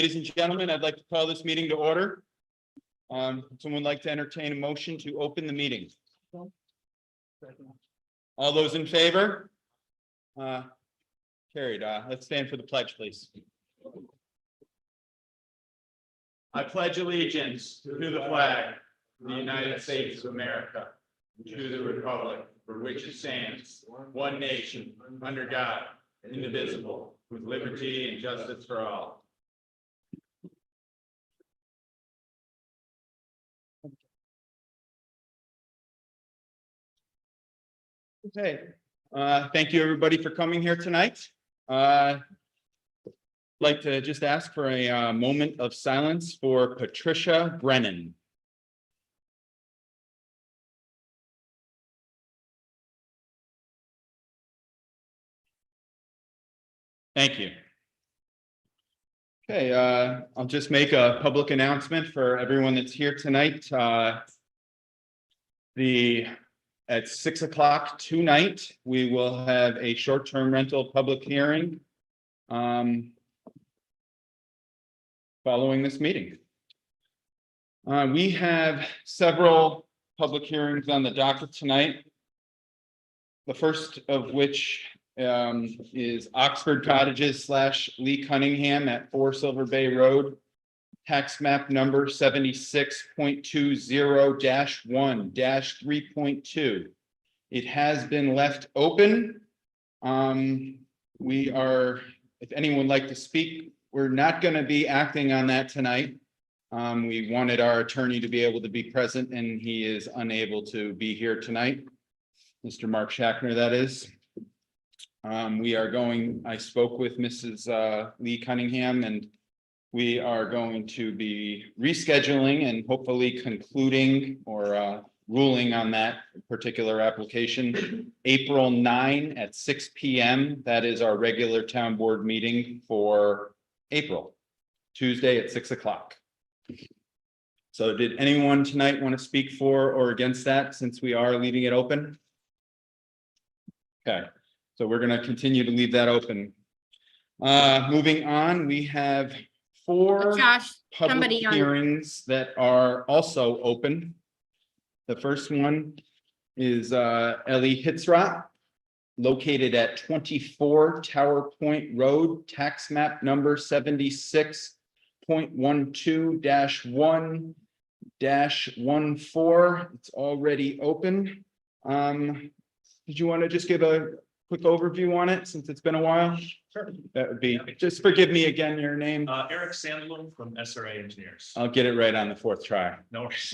Ladies and gentlemen, I'd like to call this meeting to order. Someone like to entertain a motion to open the meeting? All those in favor? Carried. Let's stand for the pledge, please. I pledge allegiance to the flag of the United States of America, to the republic for which it stands, one nation, under God, indivisible, with liberty and justice for all. Okay, thank you everybody for coming here tonight. I'd like to just ask for a moment of silence for Patricia Brennan. Thank you. Okay, I'll just make a public announcement for everyone that's here tonight. At 6 o'clock tonight, we will have a short-term rental public hearing following this meeting. We have several public hearings on the docket tonight. The first of which is Oxford Cottages / Lee Cunningham at 4 Silver Bay Road. Tax map number 76.20-1-3.2. It has been left open. We are, if anyone would like to speak, we're not going to be acting on that tonight. We wanted our attorney to be able to be present, and he is unable to be here tonight. Mr. Mark Schackner, that is. I spoke with Mrs. Lee Cunningham, and we are going to be rescheduling and hopefully concluding or ruling on that particular application April 9 at 6 p.m. That is our regular town board meeting for April, Tuesday at 6 o'clock. So did anyone tonight want to speak for or against that, since we are leaving it open? Okay, so we're going to continue to leave that open. Moving on, we have 4 public hearings that are also open. The first one is Ellie Hitzrott, located at 24 Tower Point Road, tax map number 76.12-1-14. It's already open. Did you want to just give a quick overview on it, since it's been a while? Sure. That would be, just forgive me again, your name. Eric Sandlin from SRA Engineers. I'll get it right on the 4th try. No worries.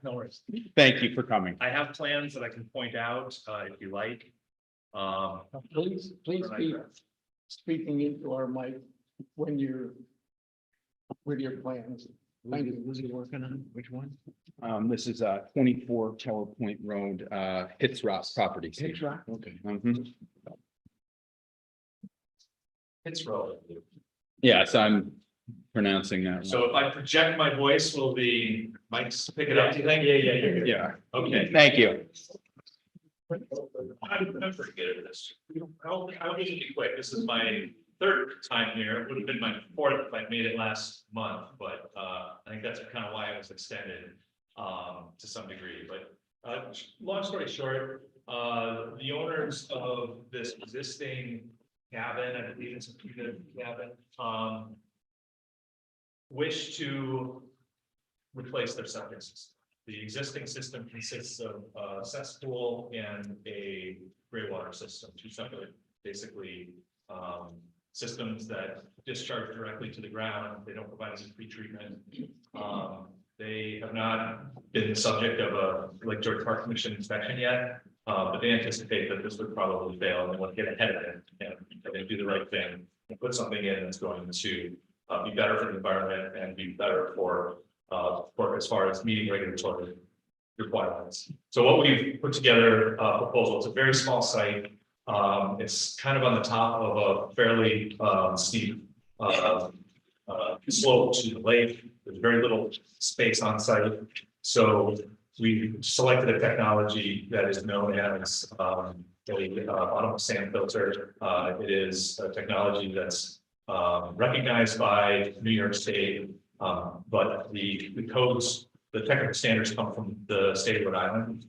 No worries. Thank you for coming. I have plans that I can point out if you like. Please be speaking into our mic when you're with your plans. Thank you. Was he working on which one? This is 24 Tower Point Road, Hitzrott Properties. Hitzrott? Okay. Mhm. It's relative. Yes, I'm pronouncing that. So if I project my voice, will the mics pick it up? Do you think? Yeah. Yeah, Okay. thank you. I'm pretty good at this. I'll usually be quick. This is my 3rd time here. It would have been my 4th if I made it last month, but I think that's kind of why it was extended to some degree. But long story short, the owners of this existing cabin, I believe it's a cabin, wish to replace their septic system. The existing system consists of a cesspool and a gray water system, 2 separate, basically, systems that discharge directly to the ground. They don't provide any pre-treatment. They have not been the subject of a Lake George Park Commission inspection yet, but they anticipate that this would probably fail, and they want to get ahead of it and do the right thing and put something in that's going to be better for the environment and be better for as far as meeting regulatory requirements. So what we've put together a proposal. It's a very small site. It's kind of on the top of a fairly steep slope to the lake. There's very little space on site. So we selected a technology that is known as bottom sand filter. It is a technology that's recognized by New York State. But the codes, the technical standards come from the state of Rhode Island.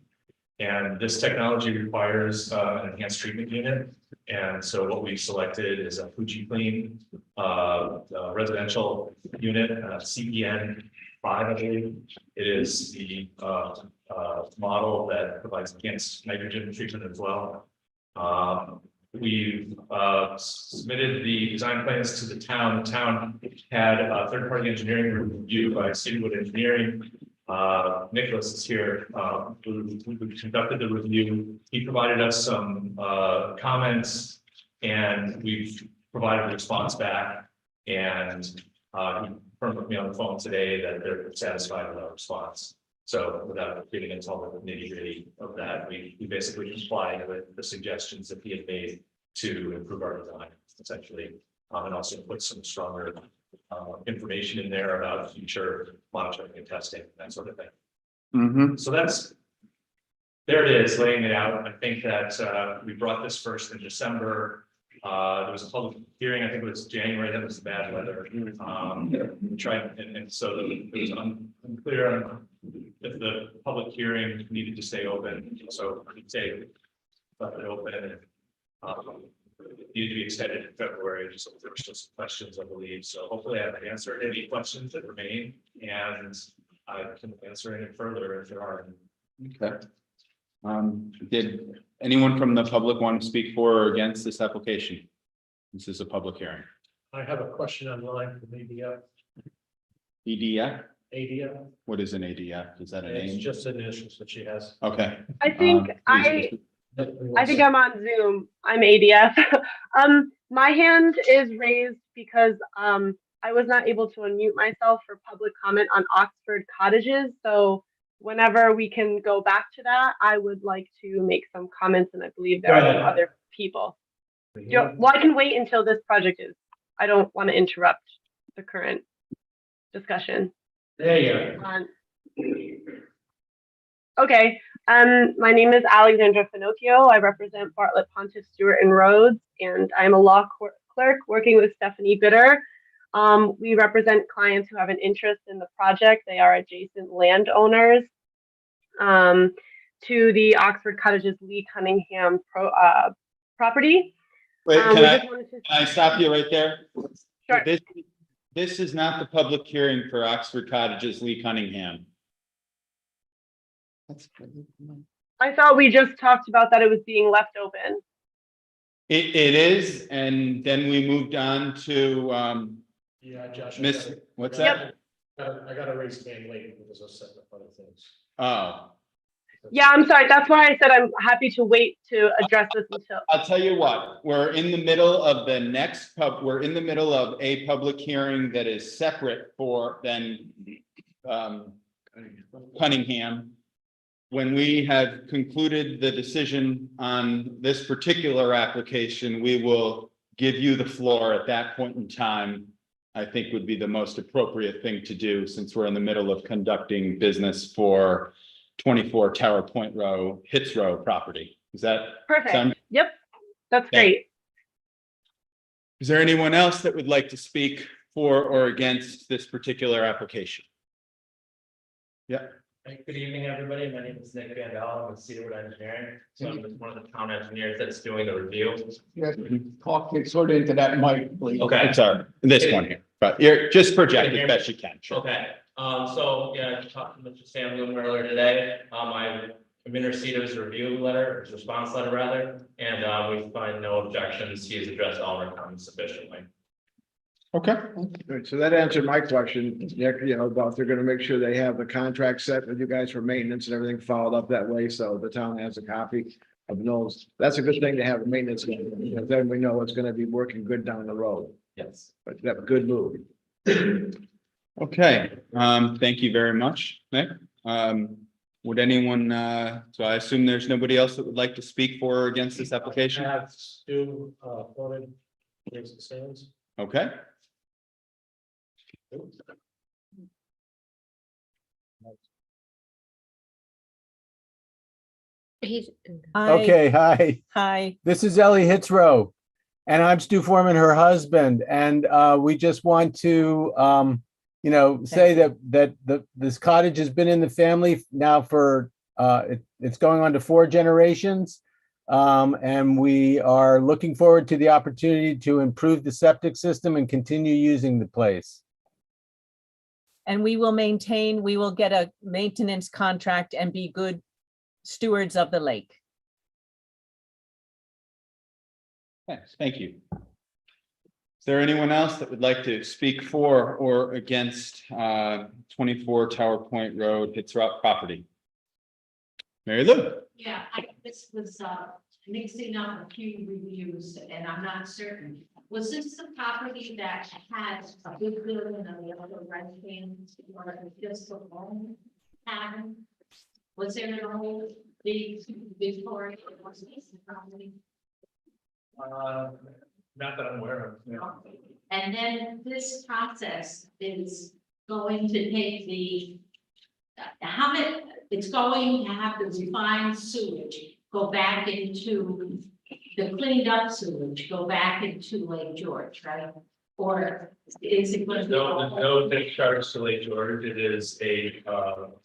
And this technology requires an enhanced treatment unit. And so what we selected is a FujiClean residential unit, CPN 5, I believe. It is the model that provides enhanced nitrogen treatment as well. We've submitted the design plans to the town. The town had a third-party engineering review by Cedarwood Engineering. Nicholas is here, who conducted the review. He provided us some comments, and we've provided a response back. And he confirmed with me on the phone today that they're satisfied with our response. So without getting into all the nitty-gritty of that, we basically complied with the suggestions that he had made to improve our design, essentially, and also put some stronger information in there about future monitoring and testing, that sort of thing. Mm-hmm. So there it is, laying it out. I think that we brought this first in December. There was a public hearing, I think it was January, that was the bad weather. We tried, and so it was unclear on if the public hearing needed to stay open. So I would say left it open and needed to be extended in February. Just there were still some questions, I believe. So hopefully I've answered any questions that remain, and I can answer any further if there are. Okay. Did anyone from the public want to speak for or against this application? This is a public hearing. I have a question online from ADF. EDF? ADF, What is an ADF? Is that a it's name? just initials that she has. Okay. I think Please. I think I'm on Zoom. I'm ADF. My hand is raised because I was not able to unmute myself for public comment on Oxford Cottages. So whenever we can go back to that, I would like to make some comments, and I believe there Go are some ahead. other people. Well, I can wait until this project is. I don't want to interrupt the current discussion. There you go. Okay, my name is Alexandra Finocchio. I represent Bartlett, Pontiff, Stewart, and Rhodes, and I'm a law clerk working with Stephanie Bitter. We represent clients who have an interest in the project. They are adjacent landowners to the Oxford Cottages Lee Cunningham property. Wait, We can just wanted to- I stop you right there? Sure. This is not the public hearing for Oxford Cottages Lee Cunningham. I thought we just talked about that it was being left open. It is, and then we moved on to Yeah, Josh. Miss, what's that? I got to raise hand late because I was setting up other things. Oh, Yeah, I'm sorry. That's why I said I'm happy to wait to address this until. I'll tell you what, we're in the middle of the next we're in the middle of a public hearing that is separate than Cunningham. When we have concluded the decision on this particular application, we will give you the floor at that point in time. I think would be the most appropriate thing to do, since we're in the middle of conducting business for 24 Tower Point Row, Hits Row property. Is that? Perfect. sound- Yep, that's Yeah. great. Is there anyone else that would like to speak for or against this particular application? Yeah, Hey, good evening, everybody. My name is Nick Vandal. I'm with Cedarwood Engineering. So I'm one of the town engineers that's doing the review. Yes, talk it sort of into that mic, please. Okay. it's this one here, but you're just project as best you can. Sure. Okay, so yeah, I talked to Mr. Sam Bloom earlier today. I'm in receipt of his review letter, his response letter rather, and we find no objections. He has addressed all our comments sufficiently. Okay. Good. So that answered my question, Nick, about they're gonna make sure they have the contract set with you guys for maintenance and everything followed up that way, so the town has a copy of those. That's a good thing to have a maintenance, because then we know it's gonna be working good down the road, Yes. but that's a good move. Okay, thank you very much, Nick. Would anyone, so I assume there's nobody else that would like to speak for or against this application? I have Stu, Florida, raise concerns. Okay, He's. Okay, hi. Hi. This is Ellie Hitzrow. And I'm Stu Foreman, her husband, and we just want to say that this cottage has been in the family now for it's going on to 4 generations. And we are looking forward to the opportunity to improve the septic system and continue using the place. And we will get a maintenance contract and be good stewards of the lake. Thanks, thank you. Is there anyone else that would like to speak for or against 24 Tower Point Road, Hitzrock property? Mary Lou? Yeah, this was mixing up a few reviews and I'm not certain. Was this the property that had a big building on the other right hand or just a home cabin? Was there an old big Victoria? Was this the property? Not that I'm aware of. Yeah. And then this process is going to take how many, it's going to have the refined sewage go back into the cleaned up sewage, go back into Lake George, right? Or is it going to be? No discharge to Lake George. It is a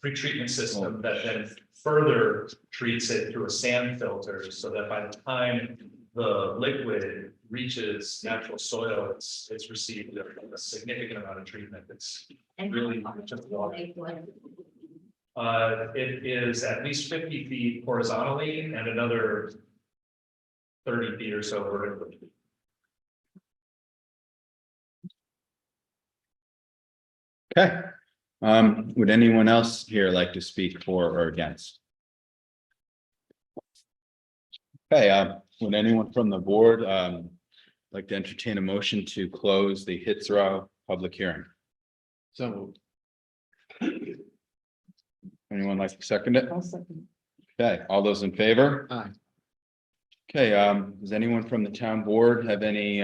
pretreatment system that then further treats it through a sand filter so that by the time the liquid reaches natural soil, it's received a significant amount of treatment. It's And really how far just is water. Lake George? It is at least 50 feet horizontally and another 30 feet or so vertically. Okay. Would anyone else here like to speak for or against? Okay, would anyone from the board like to entertain a motion to close the Hitzrow public hearing? So Anyone like to second it? Okay, all those in favor? Aye. Okay, does anyone from the town board have any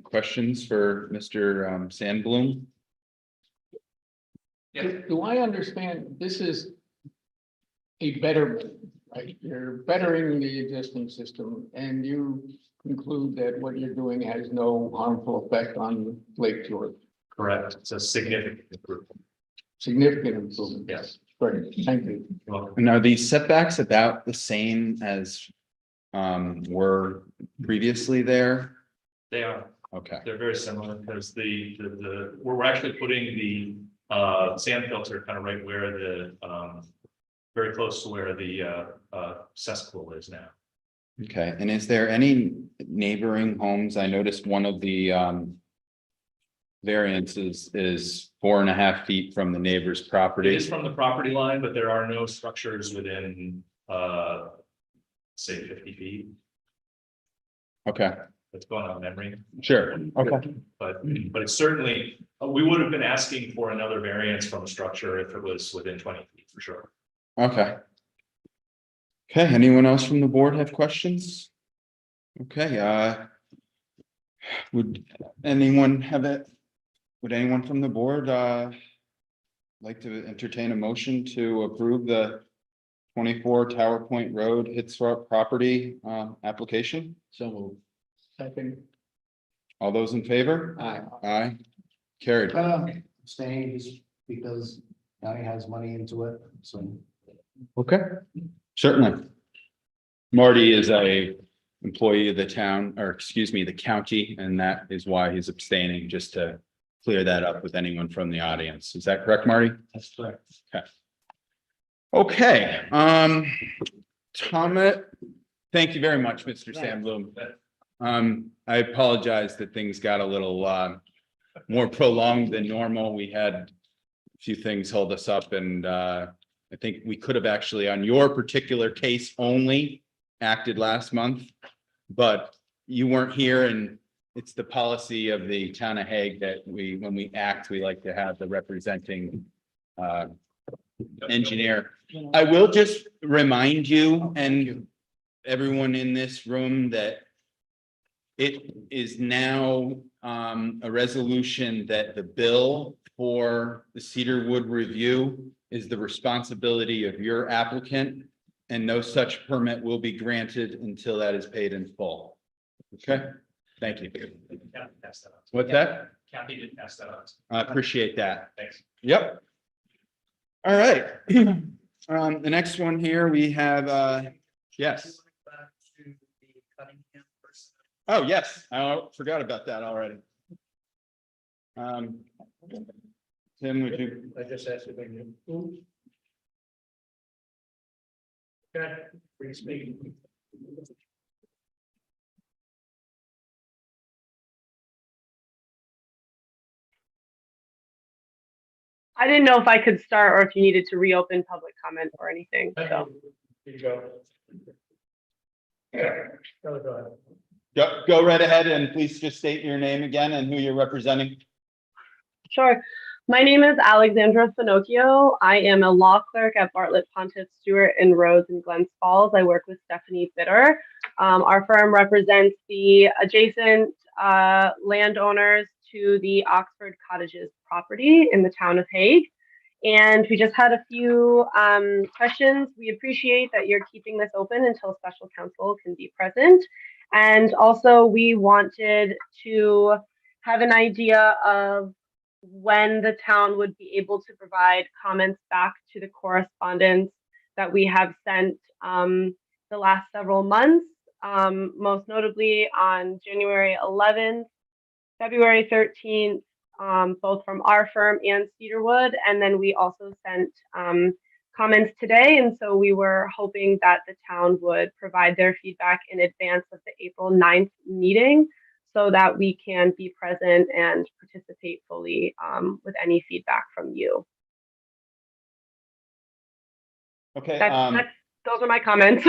questions for Mr. Sandblom? Do I understand, this is a betterment, right? You're bettering the existing system and you conclude that what you're doing has no harmful effect on Lake George. Correct. It's a significant improvement. Significant improvement. Yes. Great, thank you. You're welcome. And are these setbacks about the same as were previously there? They are. Okay, They're very similar because we're actually putting the sand filter kind of right where the very close to where the cesspool is now. okay. And is there any neighboring homes? I noticed one of the variances is 4.5 feet from the neighbor's It property. is from the property line, but there are no structures within say 50 feet. Okay, That's going on memory. sure. Okay. But it's certainly, we would have been asking for another variance from a structure if it was within 20 feet for sure. Okay. Okay, anyone else from the board have questions? Okay, would anyone have it? Would anyone from the board like to entertain a motion to approve the 24 Tower Point Road Hitzrock property application? So moved. Second. All those in favor? Aye. Aye. Carried. Staying because guy has money into it, so. Okay. Certainly. Marty is a employee of the town, or excuse me, the county, and that is why he's abstaining, just to clear that up with anyone from the audience. Is that correct, Marty? That's correct. Okay, Tom, thank you very much, Mr. Sandblom. I apologize that things got a little more prolonged than normal. We had a few things hold us up, and I think we could have actually, on your particular case only, acted last month, but you weren't here, and it's the policy of the town of Hague that when we act, we like to have the representing engineer. I will just remind you and everyone in this room that it is now a resolution that the bill for the Cedarwood review is the responsibility of your applicant, and no such permit will be granted until that is paid in full. Okay, Thank you. Kathy passed that on. What's that? Kathy did pass that on. I appreciate that. Thanks. Yep. All right. The next one here, we have, yes. Oh, yes, I forgot about that already. Tim, would you? I just asked if I knew. Okay, free speaking. I didn't know if I could start or if you needed to reopen public comment or anything, so. Here you go. Go ahead. Go right ahead and please just state your name again and who you're representing. Sure. My name is Alexandra Finocchio. I am a law clerk at Bartlett, Pontiff, Stewart and Rhodes in Glens Falls. I work with Stephanie Bitter. Our firm represents the adjacent landowners to the Oxford Cottages property in the town of Hague. And we just had a few questions. We appreciate that you're keeping this open until special counsel can be present. And also we wanted to have an idea of when the town would be able to provide comments back to the correspondence that we have sent the last several months, most notably on January 11th, February 13th, both from our firm and Cedarwood. And then we also sent comments today. And so we were hoping that the town would provide their feedback in advance of the April 9th meeting, so that we can be present and participate fully with any feedback from you. Okay, Those are my comments.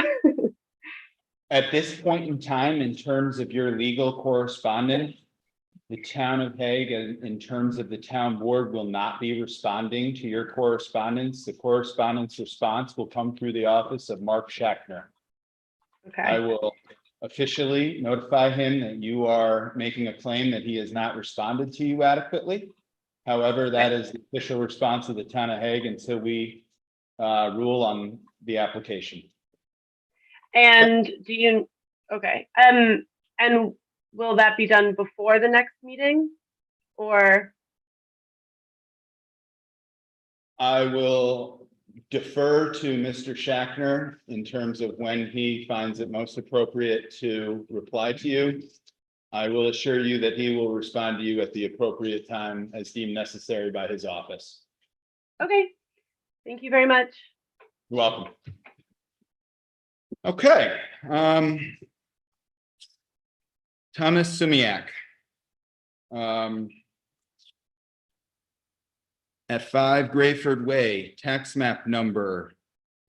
at this point in time, in terms of your legal correspondence, the town of Hague, in terms of the town board, will not be responding to your correspondence. The correspondence response will come through the office of Mark Schachner. I Okay. will officially notify him that you are making a claim that he has not responded to you adequately. However, that is the official response of the town of Hague until we rule on the application. And do you, okay, and will that be done before the next meeting or? I will defer to Mr. Schachner in terms of when he finds it most appropriate to reply to you. I will assure you that he will respond to you at the appropriate time as deemed necessary by his office. Okay, thank you very much. You're welcome. Okay. Thomas Sumiak. At 5 Grayford Way, tax map number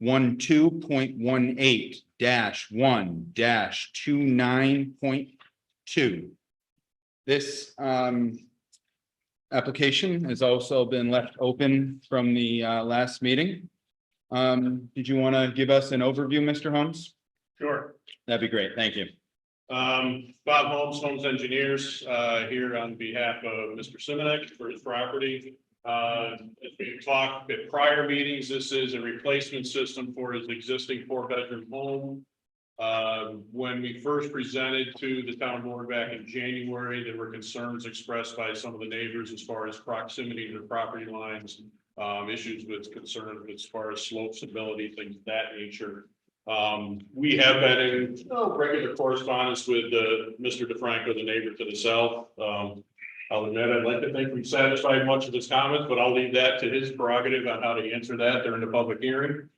12.18-1-29.2. This application has also been left open from the last meeting. Did you want to give us an overview, Mr. Holmes? Sure. That'd be great. Thank you. Bob Holmes, Homes Engineers, here on behalf of Mr. Simonek for his property. As we've talked at prior meetings, this is a replacement system for his existing 4-bedroom home. When we first presented to the town board back in January, there were concerns expressed by some of the neighbors as far as proximity to the property lines, issues with concern as far as slope stability, things of that nature. We have been in regular correspondence with Mr. DeFranco, the neighbor to the south. I'll admit, I'd like to think we've satisfied much of his comments, but I'll leave that to his prerogative on how to answer that during the public hearing.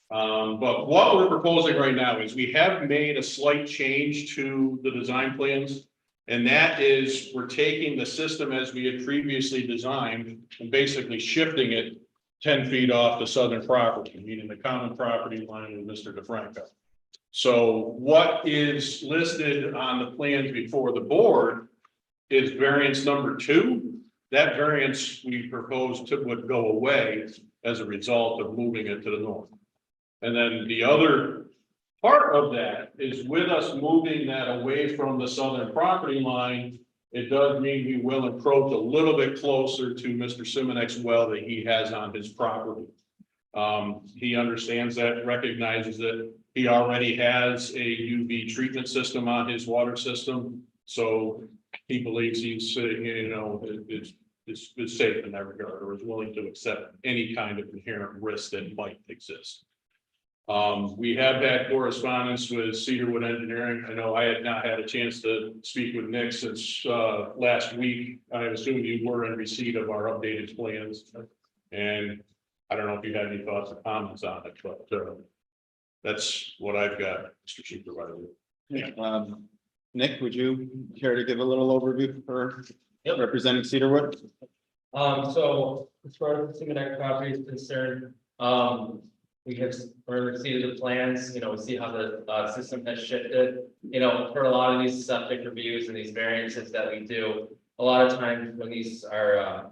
But what we're proposing right now is we have made a slight change to the design plans. And that is, we're taking the system as we had previously designed and basically shifting it 10 feet off the southern property, meaning the common property line with Mr. DeFranco. So what is listed on the plans before the board is variance number 2. That variance we proposed would go away as a result of moving it to the north. And then the other part of that is, with us moving that away from the southern property line, it does mean we will approach a little bit closer to Mr. Simonek's well that he has on his property. He understands that, recognizes that he already has a UV treatment system on his water system. So he believes he's, is safe in that regard, or is willing to accept any kind of inherent risk that might exist. We have had correspondence with Cedarwood Engineering. I know I had not had a chance to speak with Nick since last week. I assume you were in receipt of our updated plans. And I don't know if you had any thoughts or comments on it, but that's what I've got, Mr. Supervisor. Nick, would you care to give a little overview for Yep. representing Cedarwood? So as far as the Simanek property is concerned, we have, we're receiving the plans, we see how the system has shifted. For a lot of these septic reviews and these variances that we do, a lot of times when these are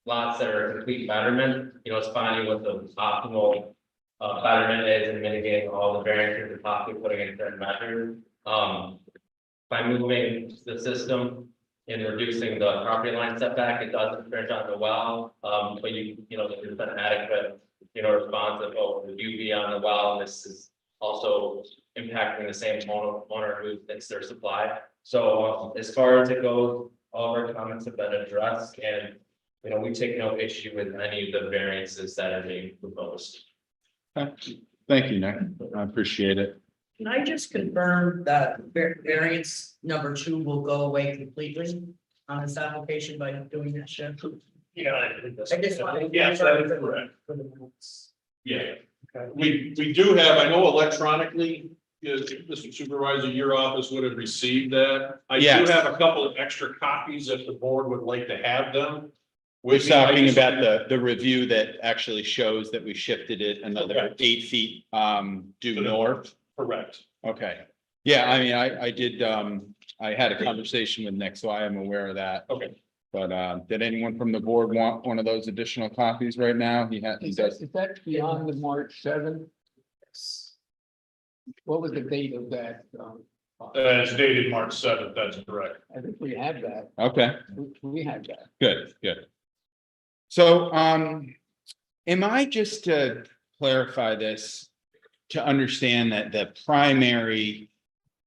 lots that are complete betterment, it's finding what the optimal betterment is and mitigating all the variances and possibly putting in certain measures. By moving the system and reducing the property line setback, it doesn't infringe on the well, but there's an adequate, response of, oh, the UV on the well, this is also impacting the same owner who thinks their supply. So as far as it goes, all of our comments have been addressed, and we take no issue with any of the variances that are being proposed. Thank you, Nick. I appreciate it. Can I just confirm that variance number 2 will go away completely on this application by doing that shift? Yeah. I just wanted to- Yes, that is correct. Yeah, we do have, I know electronically, Mr. Supervisor, your office would have received that. I do Yes. have a couple of extra copies if the board would like to have them. We're talking about the review that actually shows that we shifted it another Correct. 8 feet due north. Correct. Okay. Yeah, I mean, I did, I had a conversation with Nick, so I am aware of that. Okay. But did anyone from the board want one of those additional copies right now? He does. Is that beyond the March 7th? What was the date of that? It's dated March 7th, that's correct. I think we had that. Okay. We had that. Good. So, am I just to clarify this, to understand that the primary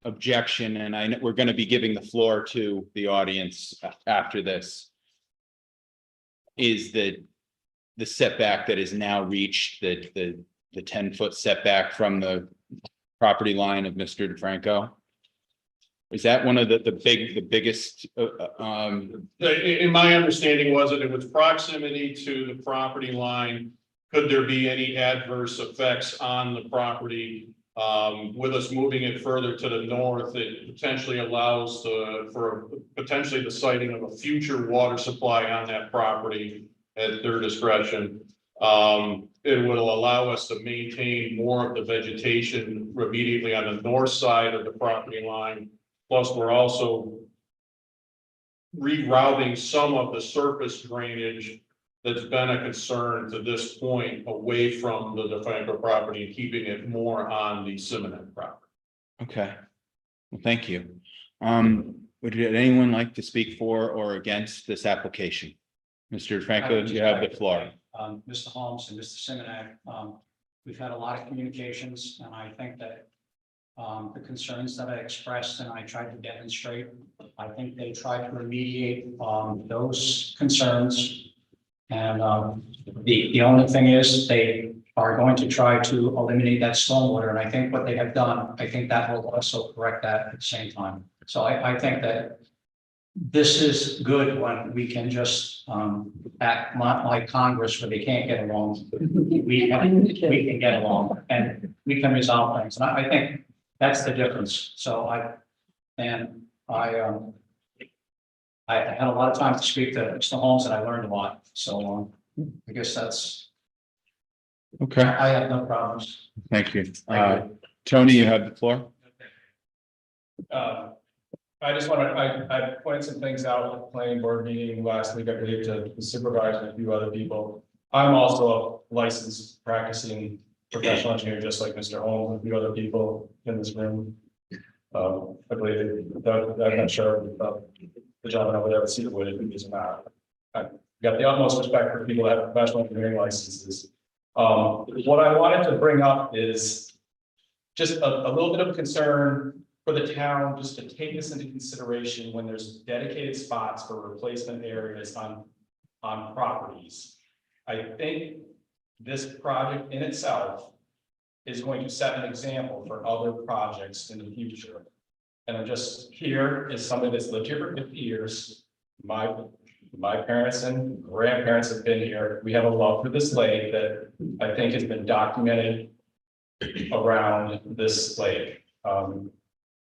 objection, and I know we're going to be giving the floor to the audience after this, is that the setback that is now reached, the 10-foot setback from the property line of Mr. DeFranco? Is that one of the biggest, In my understanding was that it was proximity to the property line. Could there be any adverse effects on the property? With us moving it further to the north, it potentially allows for potentially the siting of a future water supply on that property at their discretion. It will allow us to maintain more of the vegetation immediately on the north side of the property line. Plus, we're also rerouting some of the surface drainage that's been a concern to this point away from the DeFranco property and keeping it more on the Simanek property. okay. Well, thank you. Would anyone like to speak for or against this application? Mr. DeFranco, you have the floor. Mr. Holmes and Mr. Simanek, we've had a lot of communications, and I think that the concerns that I expressed and I tried to demonstrate, I think they tried to remediate those concerns. And the only thing is they are going to try to eliminate that stormwater. And I think what they have done, I think that will also correct that at the same time. So I think that this is good when we can just act not like Congress where they can't get along. We can get along and we can resolve things. And I think that's the difference. So I had a lot of time to speak to Mr. Holmes and I learned a lot. So I guess that's, Okay, I have no problems. thank you. Tony, you have the floor. I just want to, I pointed some things out at the planning board meeting last week, I believe, to the supervisor and a few other people. I'm also a licensed practicing professional engineer, just like Mr. Holmes and a few other people in this room. I believe that, I'm not sure about the gentleman over there with Cedarwood, if he's not. I've got the utmost respect for people that have professional engineering licenses. What I wanted to bring up is just a little bit of concern for the town just to take this into consideration when there's dedicated spots for replacement areas on properties. I think this project in itself is going to set an example for other projects in the future. And I'm just here as somebody that's lived here for 50 years. My parents and grandparents have been here. We have a love for this lake that I think has been documented around this lake.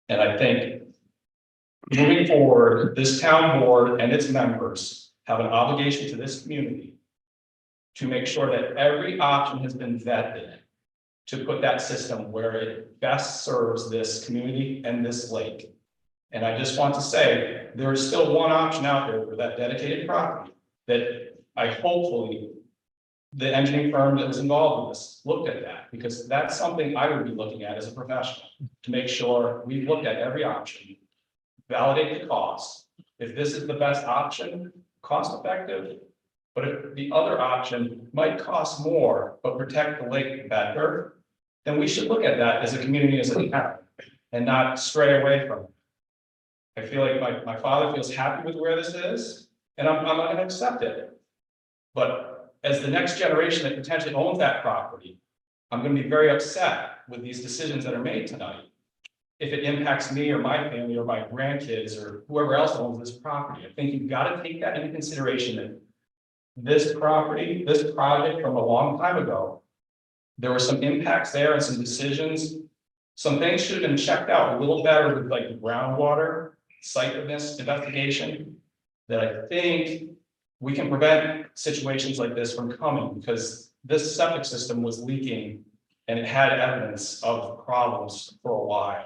And I think moving forward, this town board and its members have an obligation to this community to make sure that every option has been vetted to put that system where it best serves this community and this lake. And I just want to say, there is still one option out there for that dedicated property that I hopefully the engineering firm that was involved with this looked at that, because that's something I would be looking at as a professional, to make sure we look at every option, validate the cost. If this is the best option, cost effective, but if the other option might cost more, but protect the lake better, then we should look at that as a community, as a town, and not stray away from it. I feel like my father feels happy with where this is, and I'm not gonna accept it. But as the next generation that potentially owns that property, I'm gonna be very upset with these decisions that are made tonight. If it impacts me or my family or my grandkids or whoever else owns this property, I think you've got to take that into consideration that this property, this project from a long time ago, there were some impacts there and some decisions. Some things should have been checked out a little better with like the groundwater site-ness investigation, that I think we can prevent situations like this from coming, because this septic system was leaking and it had evidence of problems for a while.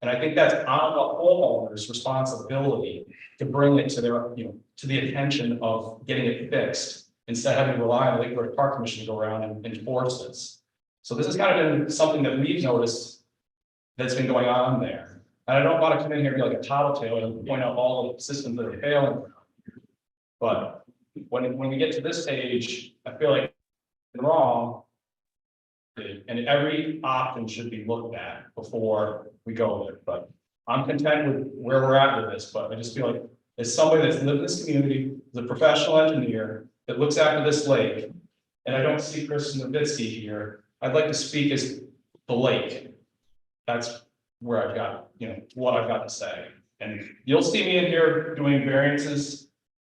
And I think that's on the homeowner's responsibility to bring it to their, to the attention of getting it fixed, instead of having to rely on the Lake George Park Commission to go around and enforce this. So this has kind of been something that we've noticed that's been going on there. And I don't want to come in here and be like a tattletale and point out all the systems that are failing. But when we get to this stage, I feel like it's wrong. And every option should be looked at before we go with it. But I'm content with where we're at with this, but I just feel like as somebody that's lived in this community, as a professional engineer that looks after this lake, and I don't see Chris Novitsky here, I'd like to speak as the lake. That's where I've got, what I've got to say. And you'll see me in here doing variances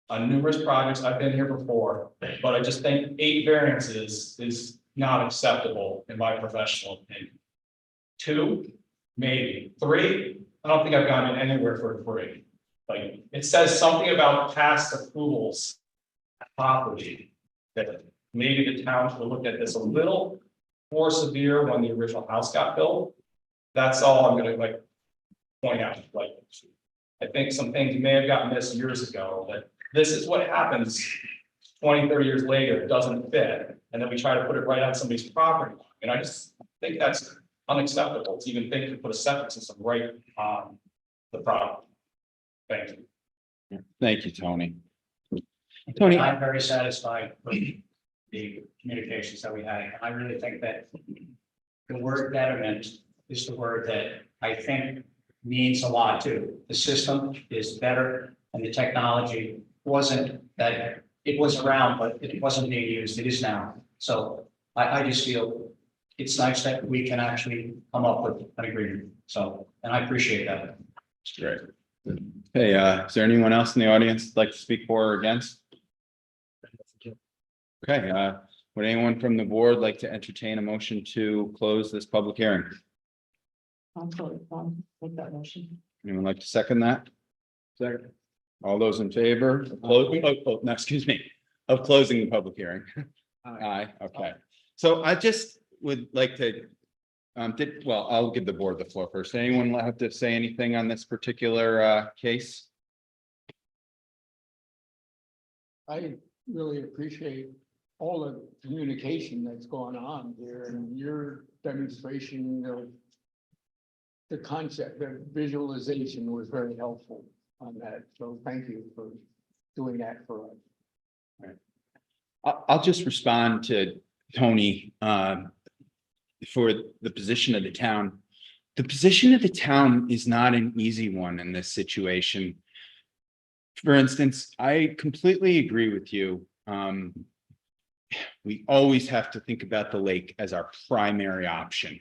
on numerous projects. I've been here before, but I just think 8 variances is not acceptable in my professional opinion. 2, maybe 3. I don't think I've gone anywhere for 3. Like, it says something about past approvals property that maybe the town should have looked at this a little more severe when the original house got built. That's all I'm gonna point out. I think some things may have gotten missed years ago, but this is what happens 20, 30 years later. It doesn't fit. And then we try to put it right on somebody's property. And I just think that's unacceptable to even think to put a septic system right on the property. Thank you. Thank you, Tony. Tony. I'm very satisfied with the communications that we had. And I really think that the word betterment is the word that I think means a lot too. The system is better and the technology wasn't that, it was around, but it wasn't being used. It is now. So I just feel it's nice that we can actually come up with an agreement. So, and I appreciate that. Great. Hey, is there anyone else in the audience that'd like to speak for or against? Okay, would anyone from the board like to entertain a motion to close this public hearing? Make that motion. Anyone like to second that? Second. All those in favor of no, excuse me, of closing the public hearing? Aye, okay. So I just would like to, well, I'll give the board the floor first. Anyone have to say anything on this particular case? I really appreciate all the communication that's gone on here and your demonstration of the concept, the visualization was very helpful on that. So thank you for doing that for us. I'll just respond to Tony for the position of the town. the position of the town is not an easy one in this situation. For instance, I completely agree with you. We always have to think about the lake as our primary option.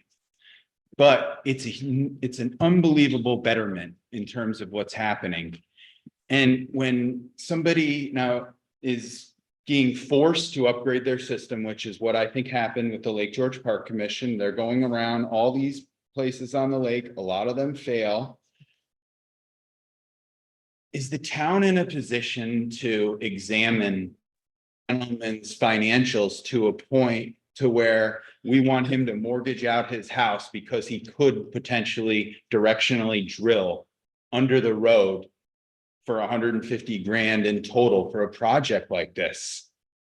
But it's an unbelievable betterment in terms of what's happening. And when somebody now is being forced to upgrade their system, which is what I think happened with the Lake George Park Commission, they're going around all these places on the lake, a lot of them fail. Is the town in a position to examine gentleman's financials to a point to where we want him to mortgage out his house because he could potentially directionally drill under the road for 150 grand in total for a project like this?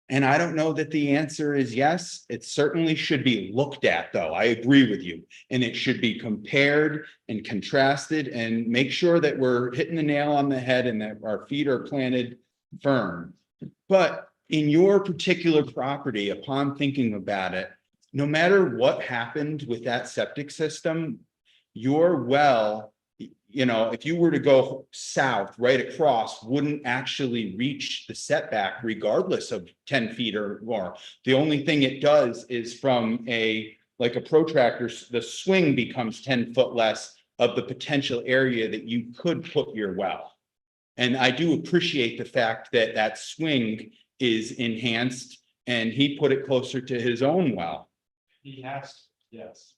And I don't know that the answer is yes. It certainly should be looked at, though. I agree with you. And it should be compared and contrasted and make sure that we're hitting the nail on the head and that our feet are planted firm. But in your particular property, upon thinking about it, no matter what happened with that septic system, your well, you know, if you were to go south right across, wouldn't actually reach the setback regardless of 10 feet or more. The only thing it does is from like a protractor, the swing becomes 10 foot less of the potential area that you could put your well. And I do appreciate the fact that that swing is enhanced and he put it closer to his own well. He has, yes.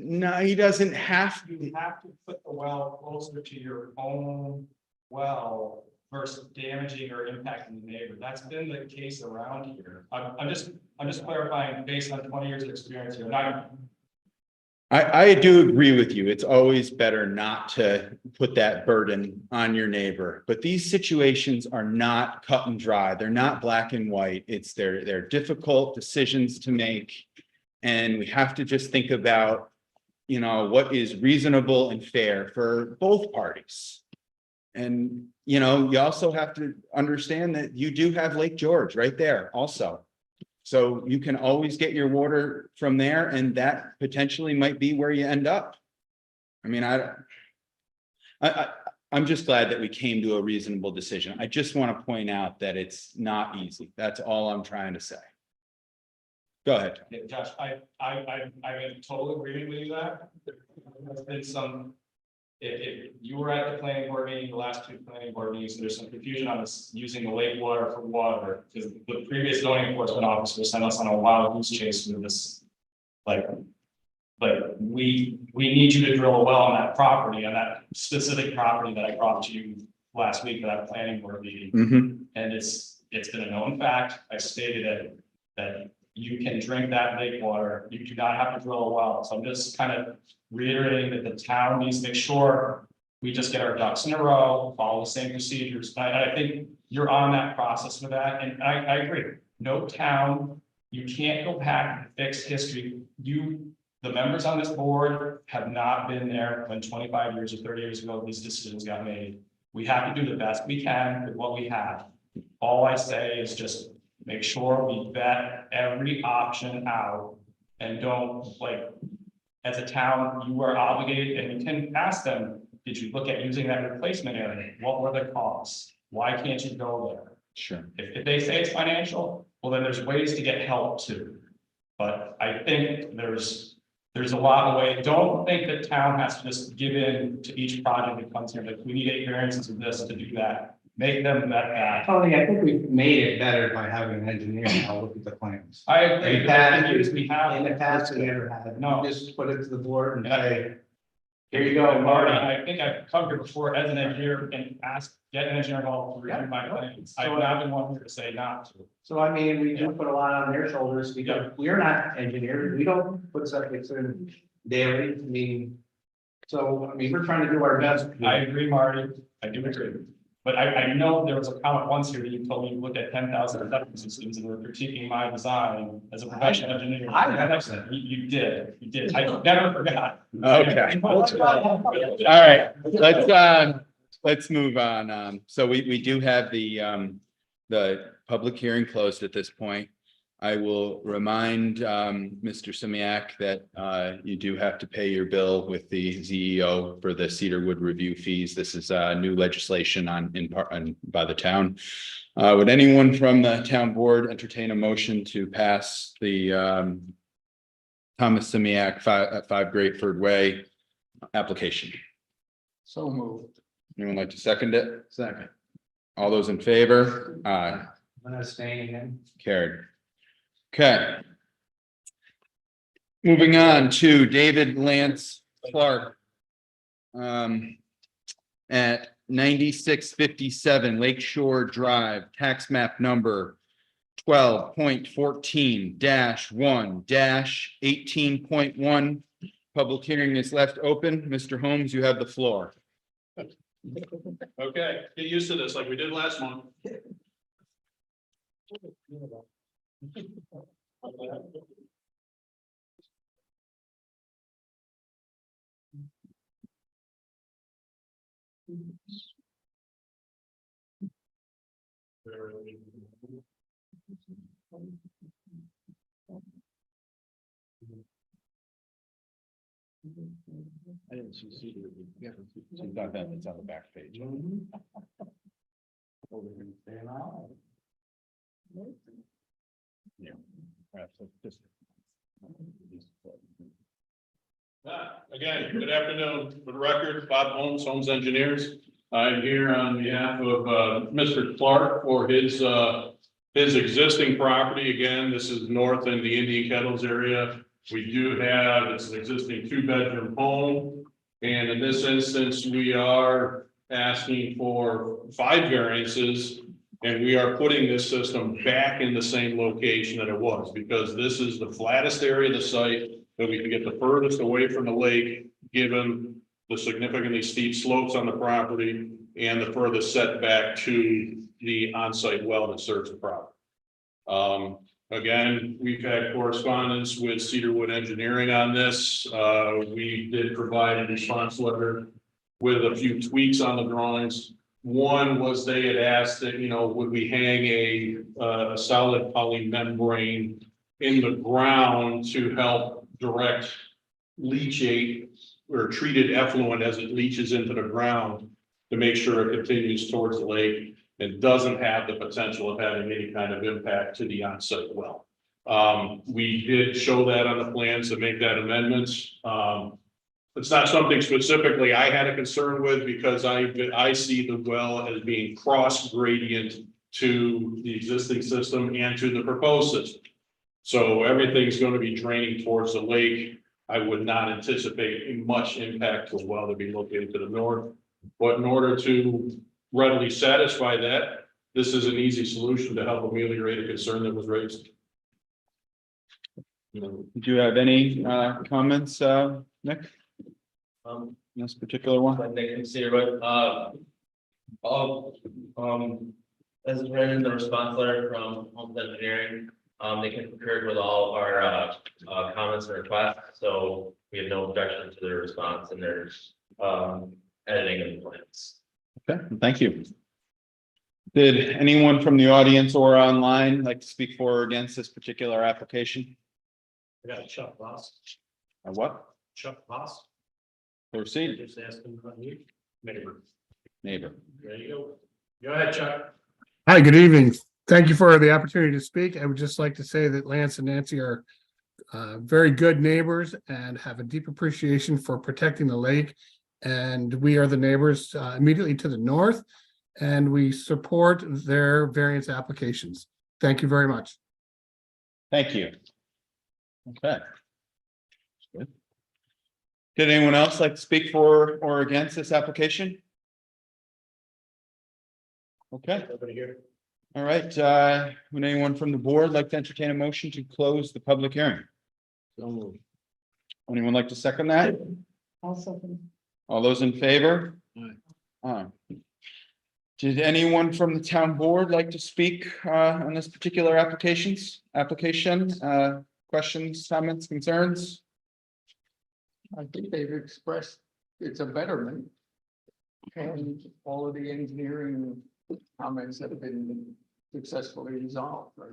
No, he doesn't have to. You have to put the well closer to your own well versus damaging or impacting the neighbor. That's been the case around here. I'm just clarifying based on 20 years of experience here. I do agree with you. It's always better not to put that burden on your neighbor, but these situations are not cut and dry. They're not black and white. They're difficult decisions to make. And we have to just think about, you know, what is reasonable and fair for both parties. And, you know, you also have to understand that you do have Lake George right there also. So you can always get your water from there, and that potentially might be where you end up. I mean, I'm just glad that we came to a reasonable decision. I just want to point out that it's not easy. That's all I'm trying to say. Go ahead. Yeah, Josh, I'm in total agreement with you that there's been some. If you were at the planning board meeting, the last two planning board meetings, there's some confusion on this using the lake water for water, because the previous zoning enforcement officer sent us on a wild goose chase with this. Like we need you to drill a well on that property, on that specific property that I brought to you last week at that planning board meeting. And it's been a known fact. I stated it, that you can drink that lake water. You do not have to drill a well. So I'm just kind of reiterating that the town needs to make sure we just get our ducks in a row, follow the same procedures. I think you're on that process with that. And I agree. No town, you can't go back and fix history. The members on this board have not been there when 25 years or 30 years ago, these decisions got made. We have to do the best we can with what we have. All I say is just make sure we vet every option out and don't, like, as a town, you are obligated, and you can ask them, did you look at using that replacement area? What were the costs? Why can't you go there? Sure. If they say it's financial, well, then there's ways to get help too. But I think there's a lot of ways. Don't think that town has to just give in to each project that comes here, like we need 8 variances of this to do that. Make them vet that. Tony, I think we've made it better by having an engineer now look at the plans. I agree. In the past, We have. In the past, we never had, No. just put it to the board and And I- say, here you go, Marty, Marty. I think I've come here before as an engineer and get an engineer involved to review my plans. I've not been one here to say not to. So I mean, we do put a lot on their shoulders because we're not engineers. We don't put septic in daily. I mean, so, I mean, we're trying to do our best. I agree, Marty. I do agree. But I know there was a comment once here that you told me you looked at 10,000 septic systems and were critiquing my design as a professional engineer. I never said. You did. I never forgot. Okay. All right, let's move on. So we do have the public hearing closed at this point. I will remind Mr. Simiak that you do have to pay your bill with the ZEO for the Cedarwood review fees. This is new legislation by the town. Would anyone from the town board entertain a motion to pass the Thomas Simiak 5 Greatford Way application? So moved. Anyone like to second it? Second. All those in favor? Aye. I'm gonna stay in. Carried. Okay. Moving on to David Lance Clark. At 9657 Lake Shore Drive, tax map number 12.14-1-18.1. Public hearing is left open. Mr. Holmes, you have the floor. Okay, get used to this like we did last month. I didn't see Cedar. It's on the back page. Yeah. Perhaps just- Again, good afternoon. For the record, Bob Holmes, Holmes Engineers. I'm here on behalf of Mr. Clark for his existing property. Again, this is north in the Indian Kettles area. We do have, it's an existing 2-bedroom home. And in this instance, we are asking for 5 variances. And we are putting this system back in the same location that it was, because this is the flattest area of the site that we can get the furthest away from the lake, given the significantly steep slopes on the property and the furthest setback to the on-site well that serves the property. Again, we've had correspondence with Cedarwood Engineering on this. We did provide a response letter with a few tweaks on the drawings. One was they had asked that, would we hang a solid poly membrane in the ground to help direct leachate or treated effluent as it leaches into the ground to make sure it continues towards the lake and doesn't have the potential of having any kind of impact to the on-site well. We did show that on the plans to make that amendment. It's not something specifically I had a concern with, because I see the well as being cross gradient to the existing system and to the proposed system. So everything's going to be draining towards the lake. I would not anticipate much impact to a well to be located to the north. But in order to readily satisfy that, this is an easy solution to help ameliorate a concern that was raised. Do you have any comments, Nick? This particular one? When they consider what, as is written in the response letter from Holmes Engineering, they concurred with all of our comments and requests, so we have no objection to their response and their editing of the plans. Okay, thank you. Did anyone from the audience or online like to speak for or against this particular application? I got Chuck Voss. Or what? Chuck Voss. Proceed, Just ask him about you. Neighbor. neighbor. There you go. Go ahead, Chuck. Hi, good evening. Thank you for the opportunity to speak. I would just like to say that Lance and Nancy are very good neighbors and have a deep appreciation for protecting the lake. And we are the neighbors immediately to the north, and we support their variance applications. Thank you very much. Thank you. Okay. Good. Did anyone else like to speak for or against this application? Okay, Everybody here. all right. Would anyone from the board like to entertain a motion to close the public hearing? Anyone like to second that? All those in favor? Aye. Did anyone from the town board like to speak on this particular application? Questions, comments, concerns? I think they've expressed it's a betterment. And all of the engineering comments have been successfully resolved, right?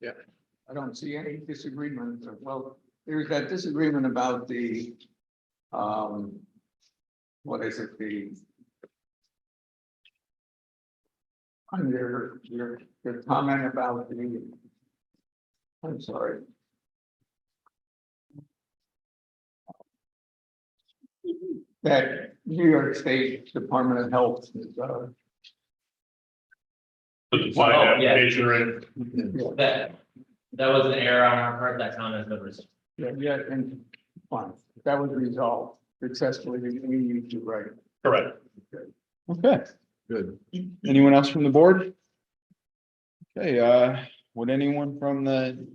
I don't see any disagreement. Well, there's that disagreement about the, what is it, under your comment about the, I'm sorry. That New York State Department of Health is, The defined Oh, yeah. application rate. That was an error on our part, that comment was. yeah, and fine, that was resolved successfully, we need to write. Correct. Okay, good. Anyone else from the board? Okay, would anyone from the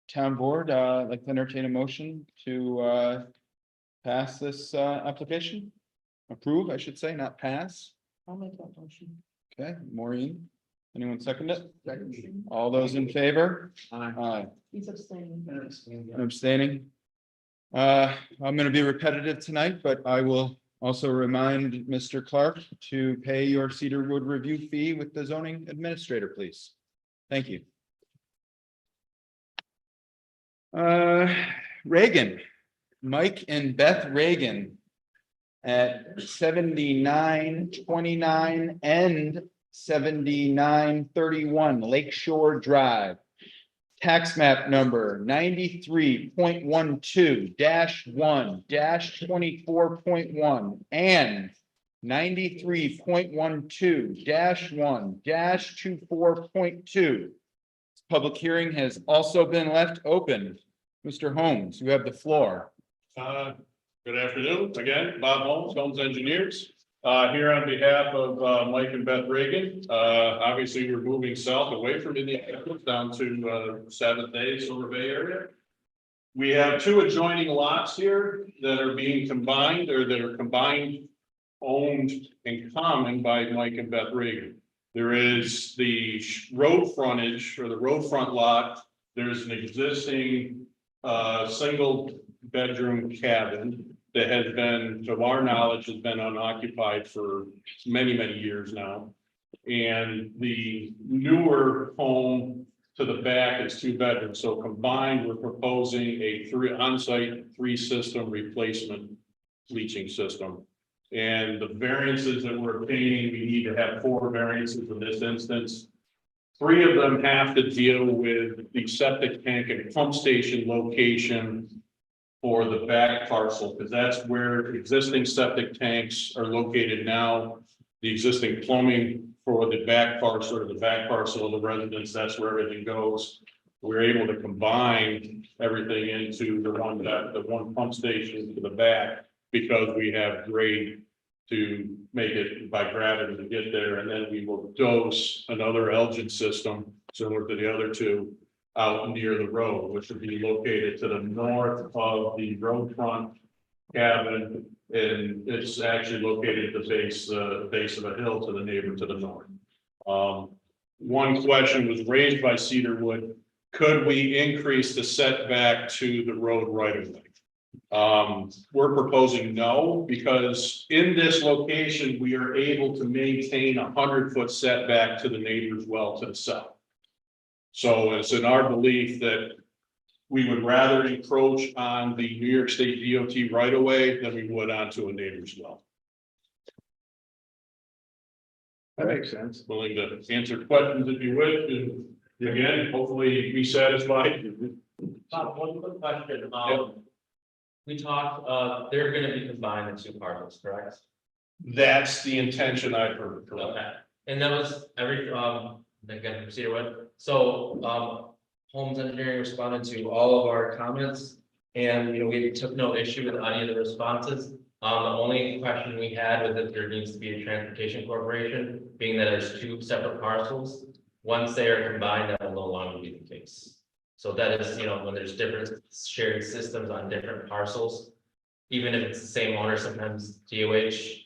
town board, like to entertain a motion to, pass this, application? Approve, I should say, not pass. I'll make that motion. Okay, Maureen, anyone second it? Second. All those in favor? Aye. Aye. He's abstaining. Abstaining. I'm gonna be repetitive tonight, but I will also remind Mr. Clark to pay your Cedarwood review fee with the zoning administrator, please. Thank you. Reagan, Mike and Beth Reagan at 7929 and 7931 Lakeshore Drive. Tax map number 93.12-1-24.1 and 93.12-1-24.2. Public hearing has also been left open. Mr. Holmes, you have the floor. Good afternoon, again, Bob Holmes, Holmes Engineers, here on behalf of Mike and Beth Reagan. Obviously, we're moving south away from Indianapolis down to Seventh Day, Silver Bay area. We have two adjoining lots here that are being combined, or that are combined, owned in common by Mike and Beth Reagan. There is the road frontage, or the road front lot. There's an existing single bedroom cabin that has been, to our knowledge, has been unoccupied for many, many years now. And the newer home to the back is 2 bedrooms. So combined, we're proposing a on-site 3-system replacement bleaching system. And the variances that we're obtaining, we need to have 4 variances in this instance. 3 of them have to deal with the septic tank and pump station location for the back parcel, because that's where existing septic tanks are located now. The existing plumbing for the back parcel, or the back parcel of the residence, that's where everything goes. We're able to combine everything into the one pump station to the back, because we have grade to make it by gravity to get there, and then we will dose another Elgin system similar to the other 2 out near the road, which would be located to the north of the road front cabin, and it's actually located at the base of a hill to the neighbor to the north. One question was raised by Cedarwood: could we increase the setback to the road right of way? We're proposing no, because in this location, we are able to maintain a 100-foot setback to the neighbor's well to the south. So it's in our belief that we would rather encroach on the New York State DOT right of way than we would onto a neighbor's well. That makes sense. Willing to answer questions if you would, and again, hopefully be satisfied. Bob, one quick question, we talked, they're gonna be combined in 2 parcels, correct? That's the intention I've heard. Okay, and that was again, from Cedarwood, so, Holmes Engineering responded to all of our comments. And, we took no issue with any of the responses. The only question we had was if there needs to be a transportation corporation, being that there's 2 separate parcels. Once they are combined, that will no longer be the case. So that is, when there's different shared systems on different parcels, even if it's the same owner, sometimes DOH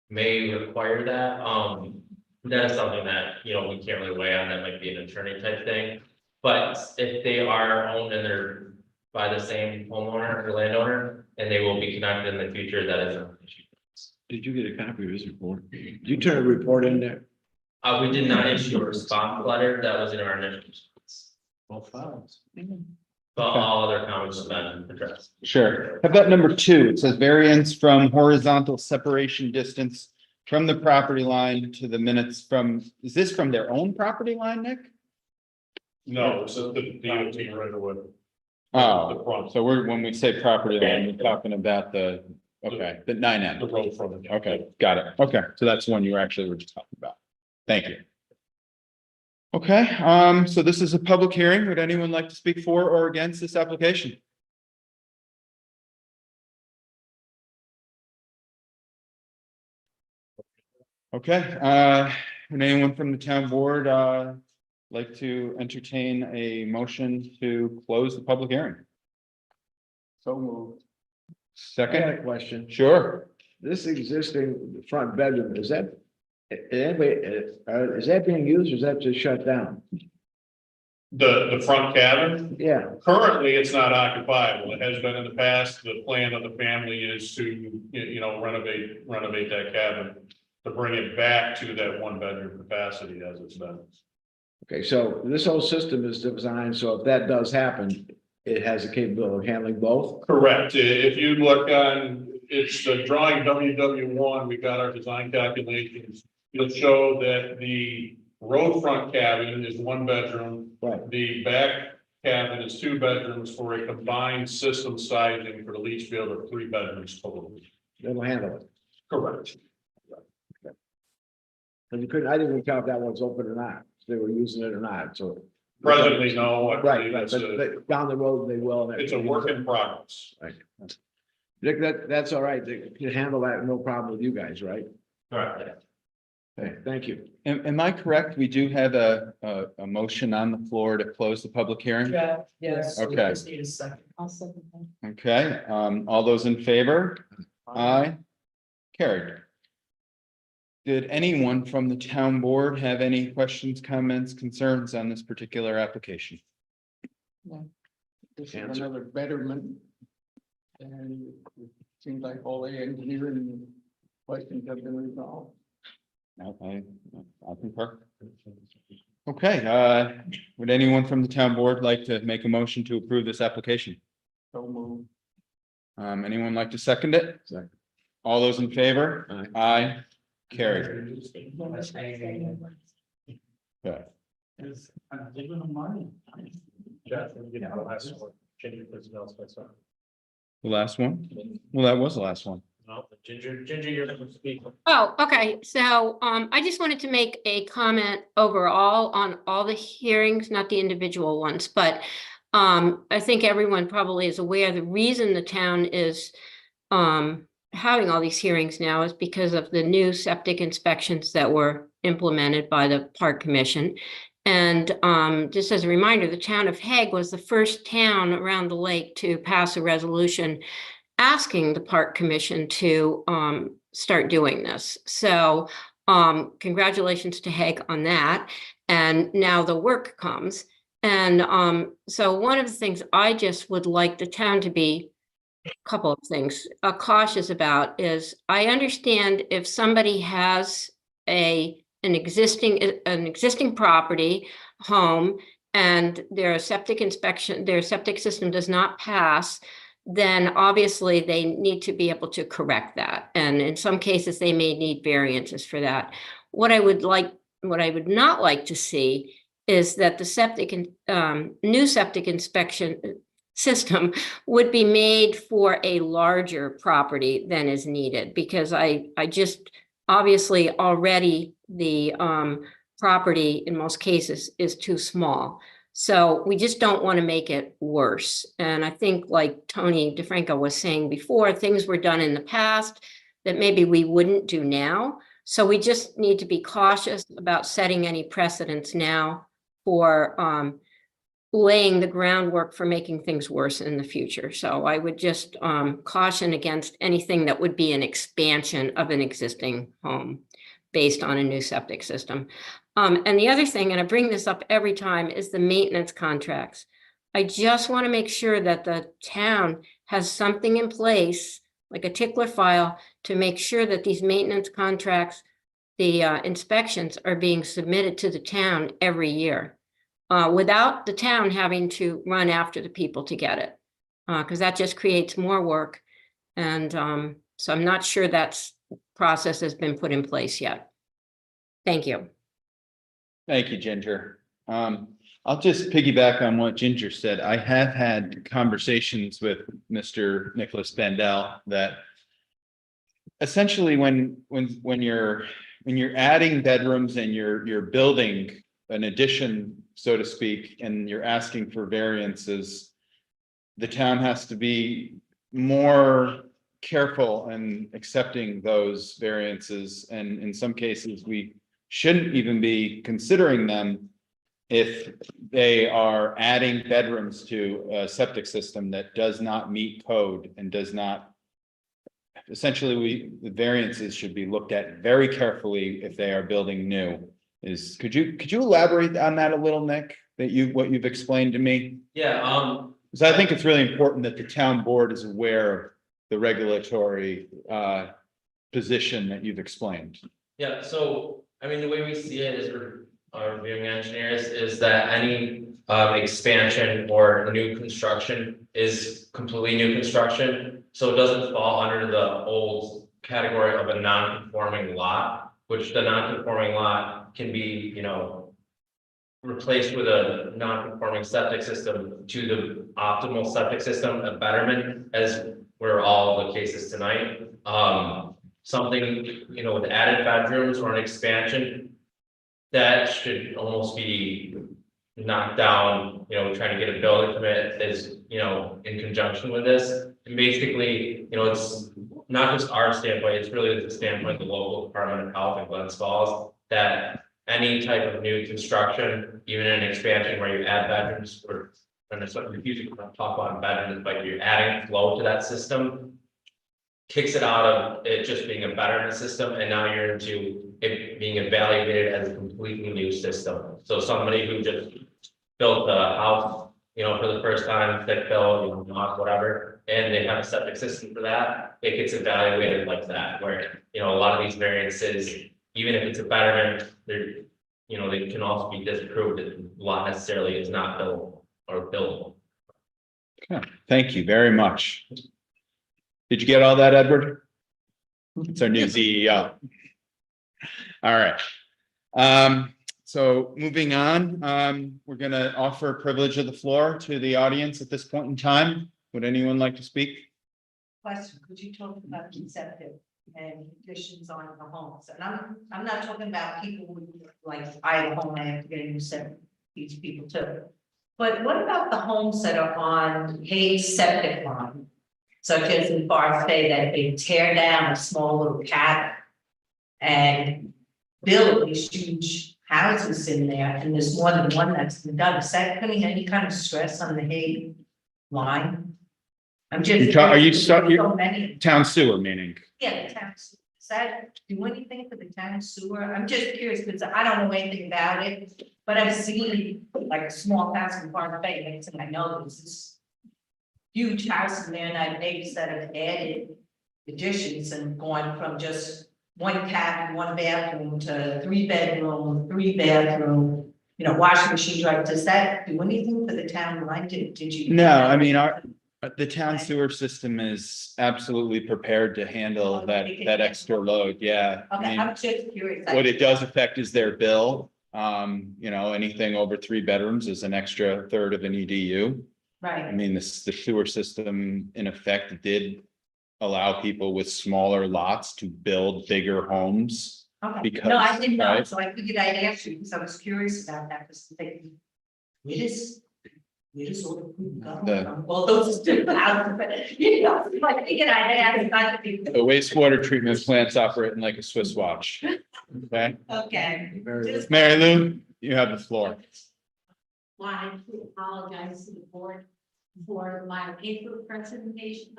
may require that. That is something that, we can't really weigh on. That might be an attorney type thing. But if they are owned and they're by the same homeowner or landowner, and they will be connected in the future, that is an issue. Did you get a copy of his report? Did you turn a report in there? We did not issue a response letter. That was in our initial response. Both sides. So all other comments have been addressed. Sure. How about number 2? It says variance from horizontal separation distance from the property line to the minutes from, is this from their own property line, Nick? No, this is the DOT right away. The Oh, front, so we're, when we say property line, we're talking about the, okay, the 9N. the road frontage. Okay, got it. Okay, so that's the one you actually were just talking about. Thank you. Okay, so this is a public hearing. Would anyone like to speak for or against this application? Okay, would anyone from the town board, like to entertain a motion to close the public hearing? So moved. I got Second, a question. sure. This existing front bedroom, is that, is that being used or is that just shut down? The front cabin, Yeah, currently it's not occupiable. It has been in the past. The plan of the family is to, renovate that cabin. To bring it back to that 1-bedroom capacity as it's been. okay, so this whole system is designed, so if that does happen, it has the capability of handling both? Correct. If you look on, it's the drawing WW1, we got our design calculations. It'll show that the road front cabin is 1 bedroom. Right. The back cabin is 2 bedrooms for a combined system sizing for the leach field of 3 bedrooms total. It'll handle it. Correct. And you couldn't, I didn't even count if that one's open or not, if they were using it or not, so. Presently, no. I Right, believe right, it's but down the road, they will. and it's a everything. work in progress. Right. Nick, that's all right, they can handle that, no problem with you guys, right? Correct. Okay, thank you. Am I correct? We do have a motion on the floor to close the public hearing? Yeah, yes. we Okay. just need a second. I'll second that. Okay, all those in favor? Aye. Carried. Did anyone from the town board have any questions, comments, concerns on this particular application? This is Answer. another betterment. And it seems like all the engineering questions have been resolved. Okay, I concur. Okay, would anyone from the town board like to make a motion to approve this application? So moved. Anyone like to second it? Second. All those in favor? Aye. Aye. Carried. Okay. Jeff, you know, the last one, change your personnel special. The last one? Well, that was the last one. No, Ginger, you're going to speak. Oh, okay. So I just wanted to make a comment overall on all the hearings, not the individual ones, but I think everyone probably is aware the reason the town is having all these hearings now is because of the new septic inspections that were implemented by the Park Commission. And just as a reminder, the town of Hague was the first town around the lake to pass a resolution asking the Park Commission to start doing this. So congratulations to Hague on that. And now the work comes. And so one of the things I just would like the town to be, a couple of things, cautious about is I understand if somebody has an existing property, home, and their septic inspection, their septic system does not pass, then obviously they need to be able to correct that. And in some cases, they may need variances for that. What I would not like to see is that the septic and new septic inspection system would be made for a larger property than is needed, because I just obviously already the property in most cases is too small. So we just don't want to make it worse. And I think, like Tony DeFranco was saying before, things were done in the past that maybe we wouldn't do now. So we just need to be cautious about setting any precedents now for laying the groundwork for making things worse in the future. So I would just caution against anything that would be an expansion of an existing home based on a new septic system. And the other thing, and I bring this up every time, is the maintenance contracts. I just want to make sure that the town has something in place, like a tickler file, to make sure that these maintenance contracts, the inspections are being submitted to the town every year. without the town having to run after the people to get it. Because that just creates more work. And so I'm not sure that's process has been put in place yet. Thank you. Thank you, Ginger. I'll just piggyback on what Ginger said. I have had conversations with Mr. Nicholas Bandel that essentially when you're adding bedrooms and you're building an addition, so to speak, and you're asking for variances, the town has to be more careful in accepting those variances. And in some cases, we shouldn't even be considering them if they are adding bedrooms to a septic system that does not meet code and does not. Essentially, the variances should be looked at very carefully if they are building new. Could you elaborate on that a little, Nick, what you've explained to me? Yeah, Because I think it's really important that the town board is aware of the regulatory position that you've explained. yeah, so, I mean, the way we see it is our reviewing engineers is that any expansion or new construction is completely new construction. So it doesn't fall under the old category of a non-conforming lot, which the non-conforming lot can be, you know, replaced with a non-conforming septic system to the optimal septic system, a betterment, as were all the cases tonight. Something, you know, with added bedrooms or an expansion, that should almost be knocked down, you know, trying to get a building permit is, you know, in conjunction with this. And basically, you know, it's not just our standpoint, it's really the standpoint of the local Department of Health in Glens Falls, that any type of new construction, even an expansion where you add bedrooms, or and it's what we usually talk about bedrooms, but you're adding flow to that system, kicks it out of it just being a betterment system, and now you're into it being evaluated as a completely new system. So somebody who just built a house, you know, for the first time, thick bill, you know, not whatever, and they have a septic system for that, it gets evaluated like that, where, you know, a lot of these variances, even if it's a betterment, they're, you know, they can also be disproved that the lot necessarily is not built or buildable. Okay, thank you very much. Did you get all that, Edward? It's our new CEO. All right. So moving on, we're going to offer privilege of the floor to the audience at this point in time. Would anyone like to speak? Question, could you talk about conceptive and conditions on the homes? And I'm not talking about people who, like, I have a home, I have to get a new septic, these people too. But what about the homes that are on paid septic line? Such as in Forest Bay, that they tear down a small little cabin and build these huge houses in there, and there's more than one that's been done. Is that putting any kind of stress on the Hague line? I'm just. Are you so many. town sewer meaning? Yeah, the town sewer. Does that do anything for the town sewer? I'm just curious because I don't know anything about it, but I've seen like a small house in Forest Bay, next thing I know, there's this huge house in there, and I have neighbors that have added additions and gone from just one cabin, one bathroom to 3-bedroom, 3-bathroom, you know, washing machine, right? Does that do anything for the town line? Did you? No, I mean, the town sewer system is absolutely prepared to handle that extra load. Yeah. I Okay, mean, I'm just curious. what it does affect is their bill. You know, anything over 3 bedrooms is an extra third of an EDU. Right. I mean, the sewer system in effect did allow people with smaller lots to build bigger homes. Okay, because, no, I didn't know, right? so I figured I'd ask you, because I was curious about that, because thinking, where does all the food go from? All those different houses, but, you know, like, I figured I'd ask, not to be. The wastewater treatment plant's operating like a Swiss watch. Okay, Okay. Just- Mary Lou, you have the floor. Wanted to apologize to the board for my paper presentation.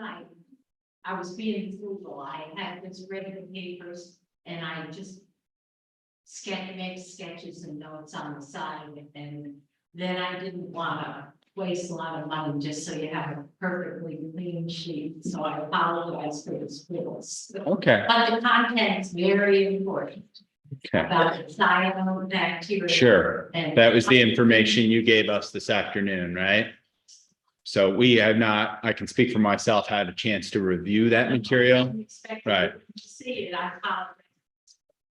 I was being frugal. I had this read in the papers and I just make sketches and notes on the side, and then I didn't want to waste a lot of money just so you have a perfectly clean sheet. So I apologize for the scribbles. Okay. But the content's very important. Okay, about the cyanobacteria. sure. And- That was the information you gave us this afternoon, right? So we have not, I can speak for myself, had a chance to review that material, I'm expecting right. to see it, I apologize.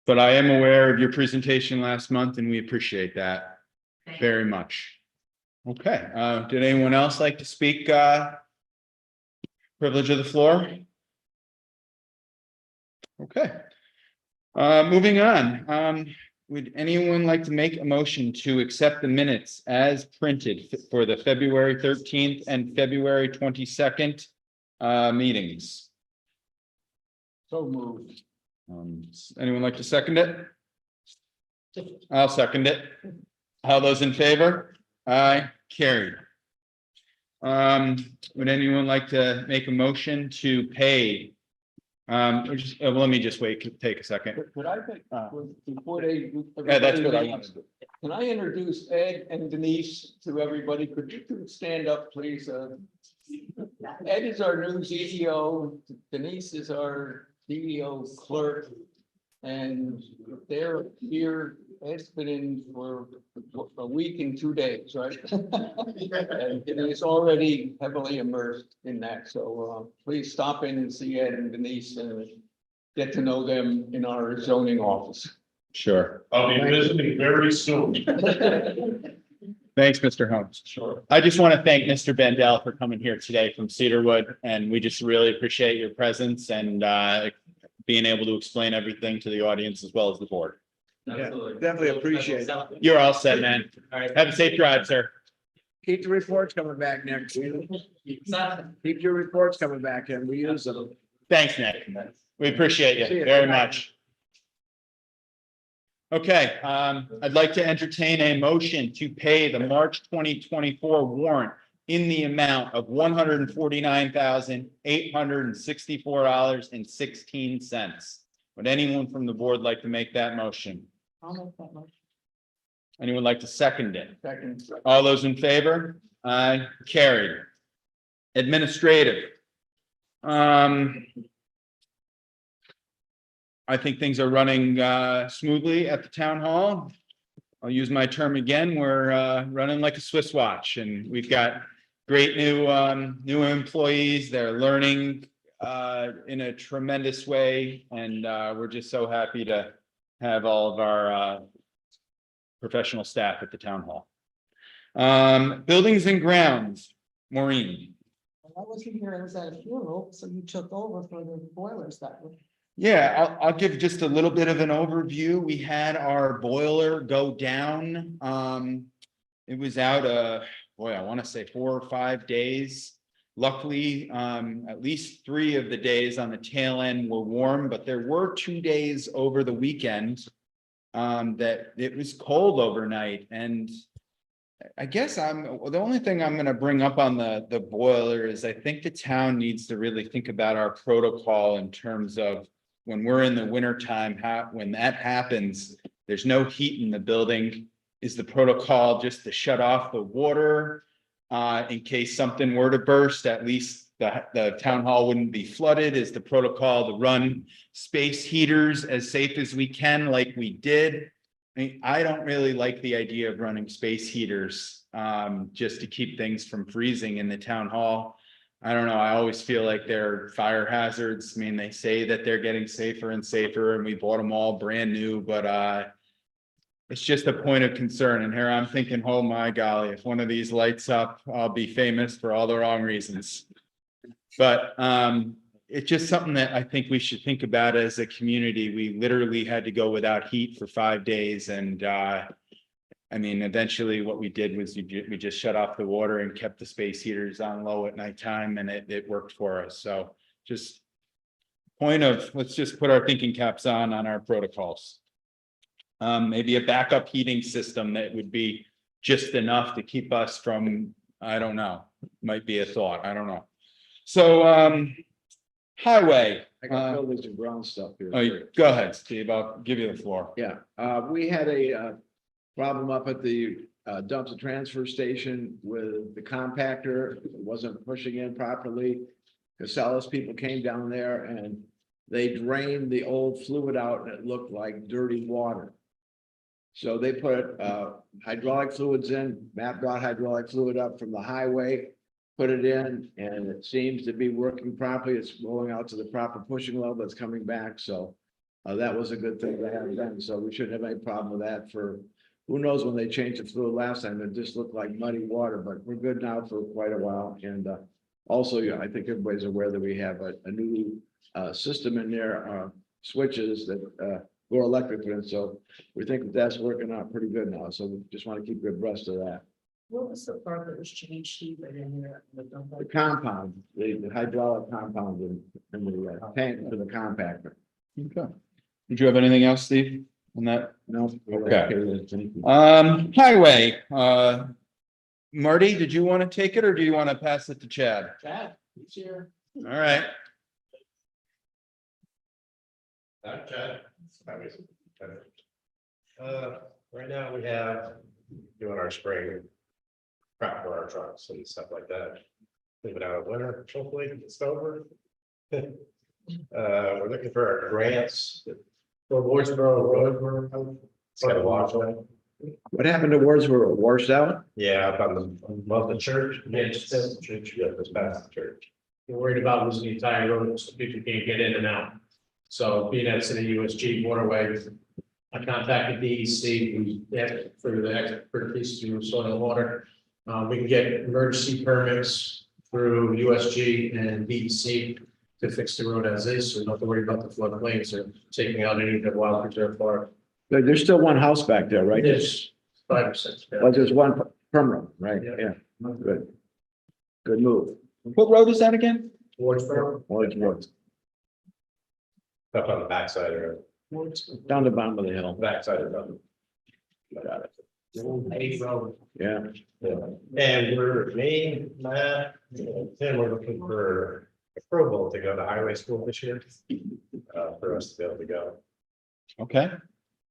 but I am aware of your presentation last month and we appreciate that very much. Okay, did anyone else like to speak, privilege of the floor? Okay. Moving on, would anyone like to make a motion to accept the minutes as printed for the February 13th and February 22nd meetings? So moved. Anyone like to second it? I'll second it. All those in favor? Aye, carried. Would anyone like to make a motion to pay? Let me just wait, take a second. Could I think, before they. Yeah, that's what I wanted to do. Can I introduce Ed and Denise to everybody? Could you two stand up, please? Ed is our new CEO. Denise is our CEO clerk. And they're here, Ed's been in for a week and 2 days, right? And he's already heavily immersed in that, so please stop in and see Ed and Denise and get to know them in our zoning office. Sure. I'll be visiting very soon. Thanks, Mr. Holmes. Sure. I just want to thank Mr. Bandel for coming here today from Cedarwood, and we just really appreciate your presence and being able to explain everything to the audience as well as the board. Absolutely. Definitely appreciate it. You're all set, man. All right. Have a safe drive, sir. Keep the reports coming back next week. Keep your reports coming back and we use them. Thanks, Nick. We appreciate See you you. very much. Okay, I'd like to entertain a motion to pay the March 2024 warrant in the amount of $149,864.16. Would anyone from the board like to make that motion? I'll make that motion. Anyone like to second it? Second. All those in favor? Aye, carried. Administrative. I think things are running smoothly at the town hall. I'll use my term again. We're running like a Swiss watch, and we've got great new employees. They're learning in a tremendous way, and we're just so happy to have all of our professional staff at the town hall. Buildings and grounds, Maureen. I wasn't here, I was at a funeral, so you took over for the boilers that were. Yeah, I'll give just a little bit of an overview. We had our boiler go down. It was out, boy, I want to say 4 or 5 days. Luckily, at least 3 of the days on the tail end were warm, but there were 2 days over the weekend that it was cold overnight. And I guess the only thing I'm going to bring up on the boiler is I think the town needs to really think about our protocol in terms of when we're in the winter time, when that happens, there's no heat in the building. Is the protocol just to shut off the water in case something were to burst? At least the town hall wouldn't be flooded. Is the protocol to run space heaters as safe as we can, like we did? I mean, I don't really like the idea of running space heaters just to keep things from freezing in the town hall. I don't know. I always feel like they're fire hazards. I mean, they say that they're getting safer and safer, and we bought them all brand new, but it's just a point of concern. And here I'm thinking, oh my golly, if one of these lights up, I'll be famous for all the wrong reasons. But it's just something that I think we should think about as a community. We literally had to go without heat for 5 days, and I mean, eventually what we did was we just shut off the water and kept the space heaters on low at nighttime, and it worked for us. So just point of, let's just put our thinking caps on our protocols. Maybe a backup heating system that would be just enough to keep us from, I don't know, might be a thought. I don't know. So highway. I got buildings and ground stuff here. Go ahead, Steve. I'll give you the floor. Yeah, we had a problem up at the dump and transfer station with the compactor. It wasn't pushing in properly. Casellus people came down there and they drained the old fluid out and it looked like dirty water. So they put hydraulic fluids in, Matt brought hydraulic fluid up from the highway, put it in, and it seems to be working properly. It's going out to the proper pushing level. It's coming back, so that was a good thing to have done. So we shouldn't have any problem with that for, who knows when they changed the fluid last time, it just looked like muddy water, but we're good now for quite a while. And also, yeah, I think everybody's aware that we have a new system in there, switches that go electric in, so we think that that's working out pretty good now. So we just want to keep you abreast of that. What was the part that was changed, Steve, in there? The compound, the hydraulic compound in the tank for the compactor. Okay. Did you have anything else, Steve, on that? No. Okay. Highway, Marty, did you want to take it or do you want to pass it to Chad? Chad, he's here. All right. Okay. Right now we have doing our spring prep for our trucks and stuff like that. Leave it out of winter, hopefully it's over. We're looking for our grants for Wardsboro Road. It's got a wash on it. What happened to words were washed out? Yeah, up on the church. Yeah, just the church. Yeah, this past the church. We're worried about losing the entire road, so people can't get in and out. So being that it's in a USG waterway, I contacted DEC for the expertise to soil and water. We can get emergency permits through USG and DEC to fix the road as is, so we don't have to worry about the floodplains or taking out any of the wild preserve park. There's still one house back there, right? There's 5 or 6. yeah. But there's one permanent, right? Yeah. Yeah, good. Good move. What road is that again? Wardsboro. Up on the backside or Down the bottom of the hill. backside of them. Got it. Paved road. Yeah. And Matt, Tim, we're looking for approval to go to highway school this year. For us to be able to go. Okay.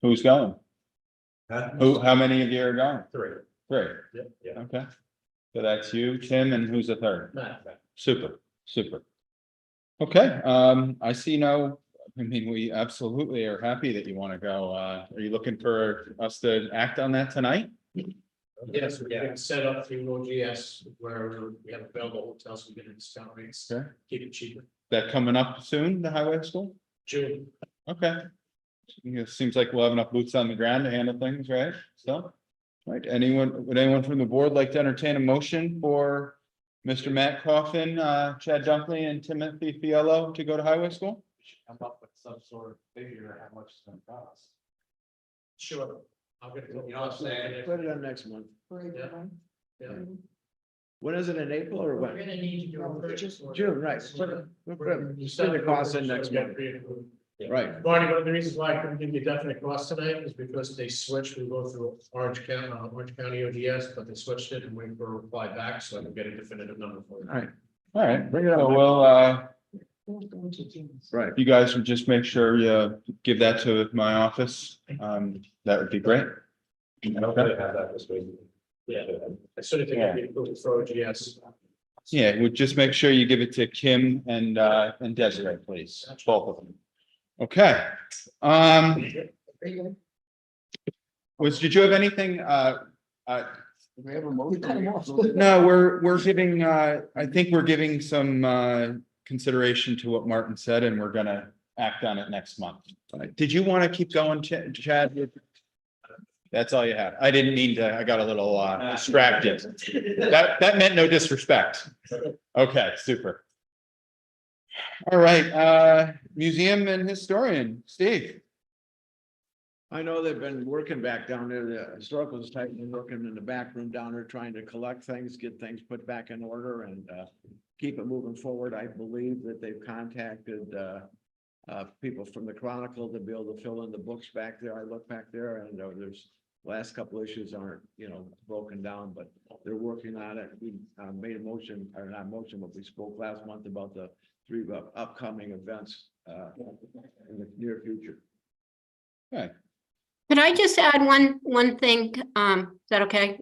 Who's going? How many of you are going? 3. 3. Yeah. Okay. So that's you, Tim, and who's the third? Matt. Super, super. Okay, I see I mean, we absolutely are happy that you want to go. Are you looking for us to act on that tonight? Yes, we're getting set up through OGS where we have available hotels, we get a discount rates, Okay. keep it cheaper. That coming up soon, the highway school? June. Okay. It seems like we'll have enough boots on the ground to handle things, right? So, right, would anyone from the board like to entertain a motion for Mr. Matt Coffin, Chad Dunkley, and Timothy Fiello to go to highway school? Come up with some sort of figure how much it's gonna cost. Sure. I'm gonna. You know what I'm saying? Put it on next month. Yeah. When is it, in April or We're when? gonna need to do a purchase. order. June, right. Put the costs in next month. Right. Barney, one of the reasons why I couldn't give you a definite cost tonight is because they switched, we go through Orange County ODS, but they switched it and waiting for a reply back, so I can get a definitive number for you. All right, Bring it up. so we'll, Right. you guys would just make sure you give that to my office. That would be great. I don't really have that this week. Yeah, I sort of think I'd be approved for OGS. Yeah, would just make sure you give it to Kim and Desiree, please, both of them. Okay. Did you have anything, We have a motion. no, we're giving, I think we're giving some, consideration to what Martin said, and we're gonna act on it next month. Did you want to keep going, Chad? That's all you had. I didn't mean to, I got a little, distracted. That meant no disrespect. Okay, super. All right, museum and historian, Steve. I know they've been working back down there. The historical society been working in the back room down there, trying to collect things, get things put back in order and keep it moving forward. I believe that they've contacted people from the Chronicle to be able to fill in the books back there. I look back there and there's last couple issues aren't, broken down, but they're working on it. We made a motion, or not motion, but we spoke last month about the 3 upcoming events in the near future. Okay. Could I just add one thing? Is that okay?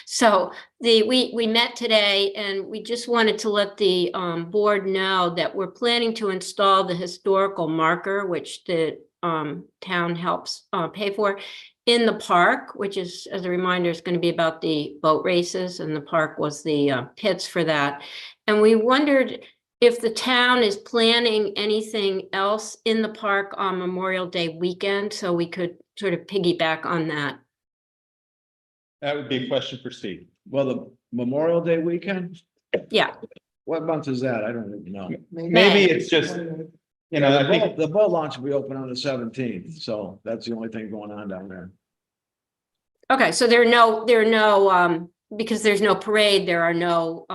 So we met today and we just wanted to let the board know that we're planning to install the historical marker, which the town helps pay for in the park, which is, as a reminder, is going to be about the boat races, and the park was the pits for that. And we wondered if the town is planning anything else in the park on Memorial Day weekend, so we could sort of piggyback on that. That would be a question for Steve. Well, the Memorial Day weekend, Yeah, what month is that? I don't even know. Maybe it's just, you know, I think, The boat launch will be open on the 17th, so that's the only thing going on down there. okay, so there are no, because there's no parade, there are no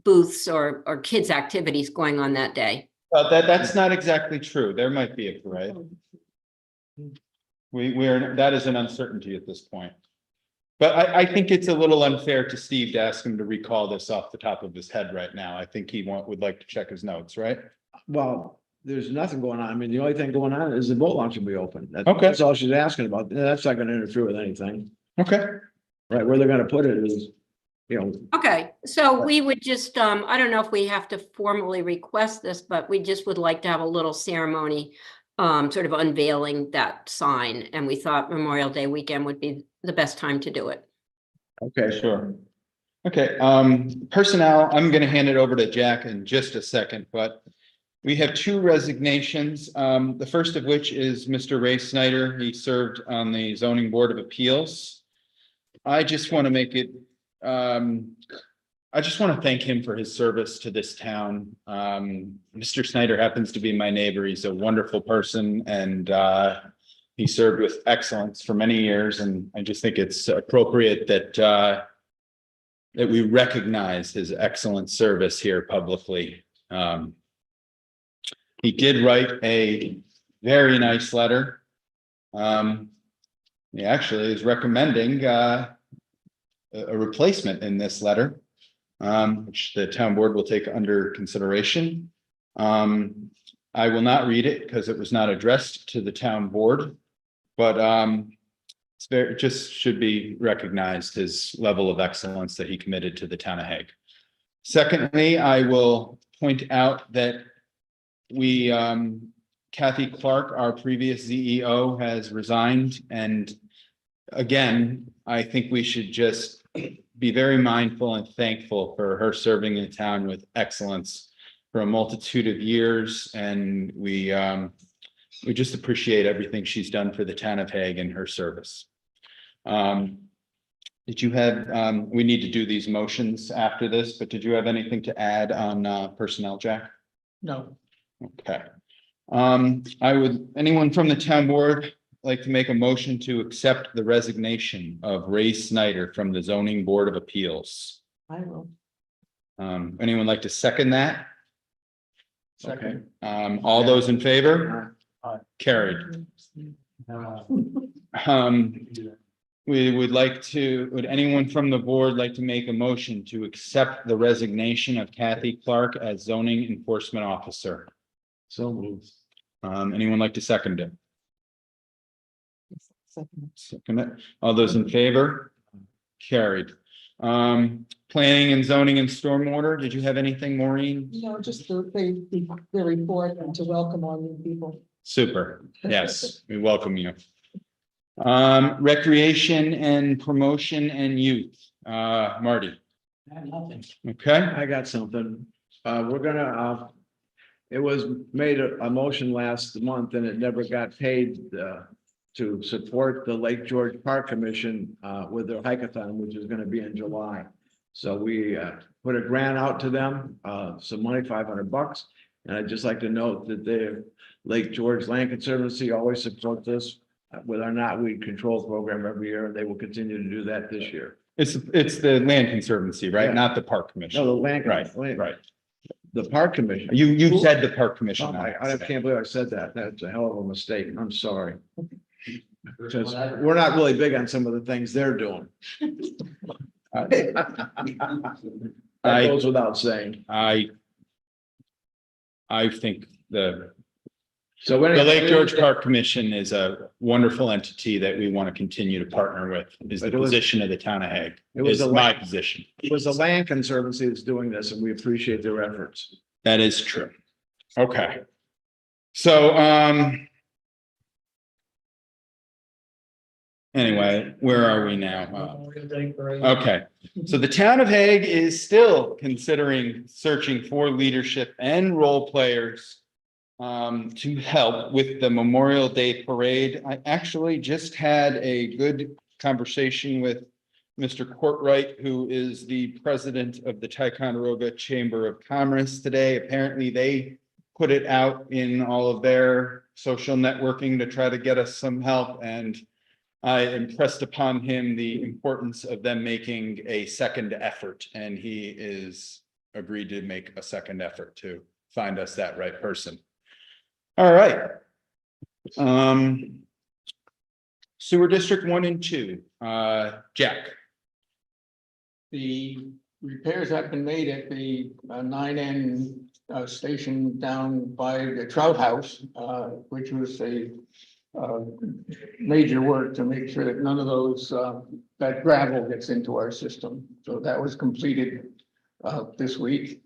booths or kids' activities going on that day. that's not exactly true. There might be a parade. We're that is an uncertainty at this point. But I think it's a little unfair to Steve to ask him to recall this off the top of his head right now. I think he would like to check his notes, right? Well, there's nothing going on. I mean, the only thing going on is the boat launch will be open. Okay. That's all she's asking about. That's not gonna interfere with anything. Okay. Right, where they're gonna put it is, you know, Okay, so we would just, I don't know if we have to formally request this, but we just would like to have a little ceremony, sort of unveiling that sign, and we thought Memorial Day weekend would be the best time to do it. okay, Sure. Okay, personnel, I'm gonna hand it over to Jack in just a second, but we have two resignations. The first of which is Mr. Ray Snyder. He served on the Zoning Board of Appeals. I just want to make it, I just want to thank him for his service to this town. Mr. Snyder happens to be my neighbor. He's a wonderful person and he served with excellence for many years, and I just think it's appropriate that that we recognize his excellent service here publicly. He did write a very nice letter. He actually is recommending a replacement in this letter, which the town board will take under consideration. I will not read it because it was not addressed to the town board, but it's very, it just should be recognized, his level of excellence that he committed to the town of Hague. Secondly, I will point out that we, Kathy Clark, our previous CEO, has resigned. And again, I think we should just be very mindful and thankful for her serving in the town with excellence for a multitude of years. And we just appreciate everything she's done for the town of Hague and her service. Did you have, we need to do these motions after this, but did you have anything to add on personnel, Jack? No. Okay. Anyone from the town board like to make a motion to accept the resignation of Ray Snyder from the Zoning Board of Appeals? I will. Anyone like to second that? okay. All those in favor? Carried. We would like to, would anyone from the board like to make a motion to accept the resignation of Kathy Clark as zoning enforcement officer? So moved. Anyone like to second it? Second. Second it. All those in favor? Carried. Planning and zoning and stormwater. Did you have anything, Maureen? No, just the report and to welcome all new people. Super. Yes, we welcome you. Recreation and promotion and youth. Marty. I have nothing. Okay. I got something. We're gonna, it was made a motion last month and it never got paid to support the Lake George Park Commission with their hackathon, which is gonna be in July. So we put a grant out to them, some money, $500. And I'd just like to note that the Lake George Land Conservancy always supports this with our knotweed control program every year, and they will continue to do that this year. It's the Land Conservancy, right? Yeah. Not the Park Commission. No, the land. Right. The Park Commission. You said the Park Commission. Oh, I can't believe I said that. That's a hell of a mistake. I'm sorry. Because we're not really big on some of the things they're doing. That goes without saying. I think So when. The Lake George Park Commission is a wonderful entity that we want to continue to partner with, is the But it was- position of the town of Hague. It was Is a- my position. It was the Land Conservancy that's doing this, and we appreciate their efforts. That is true. Okay. So, anyway, where are we now? Okay, so the town of Hague is still considering searching for leadership and role players to help with the Memorial Day Parade. I actually just had a good conversation with Mr. Courtwright, who is the president of the Ticonderoga Chamber of Commerce today. Apparently, they put it out in all of their social networking to try to get us some help, and I impressed upon him the importance of them making a second effort, and he is agreed to make a second effort to find us that right person. All right. Sewer District 1 and 2, Jack. The repairs have been made at the 9N station down by the Trout House, which was a major work to make sure that none of those, that gravel gets into our system. So that was completed this week.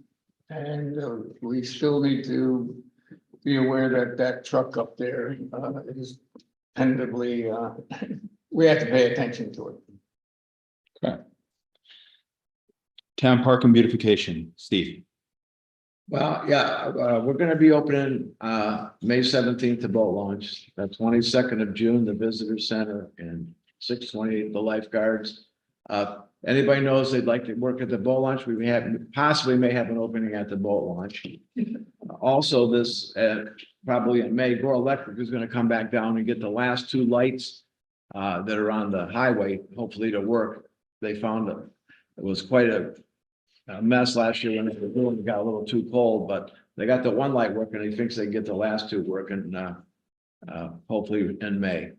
And we still need to be aware that that truck up there is tentatively, we have to pay attention to it. Okay. Town Park and Beautification, Steve. Well, yeah, we're gonna be opening May 17th the boat launch, the 22nd of June, the visitor center, and 6/28 the lifeguards. Anybody knows they'd like to work at the boat launch, we may have, possibly may have an opening at the boat launch. Also, this probably in May, Gore Electric is gonna come back down and get the last 2 lights that are on the highway, hopefully to work. They found it was quite a mess last year when they were doing, it got a little too cold, but they got the one light working. He thinks they can get the last 2 working, hopefully in May.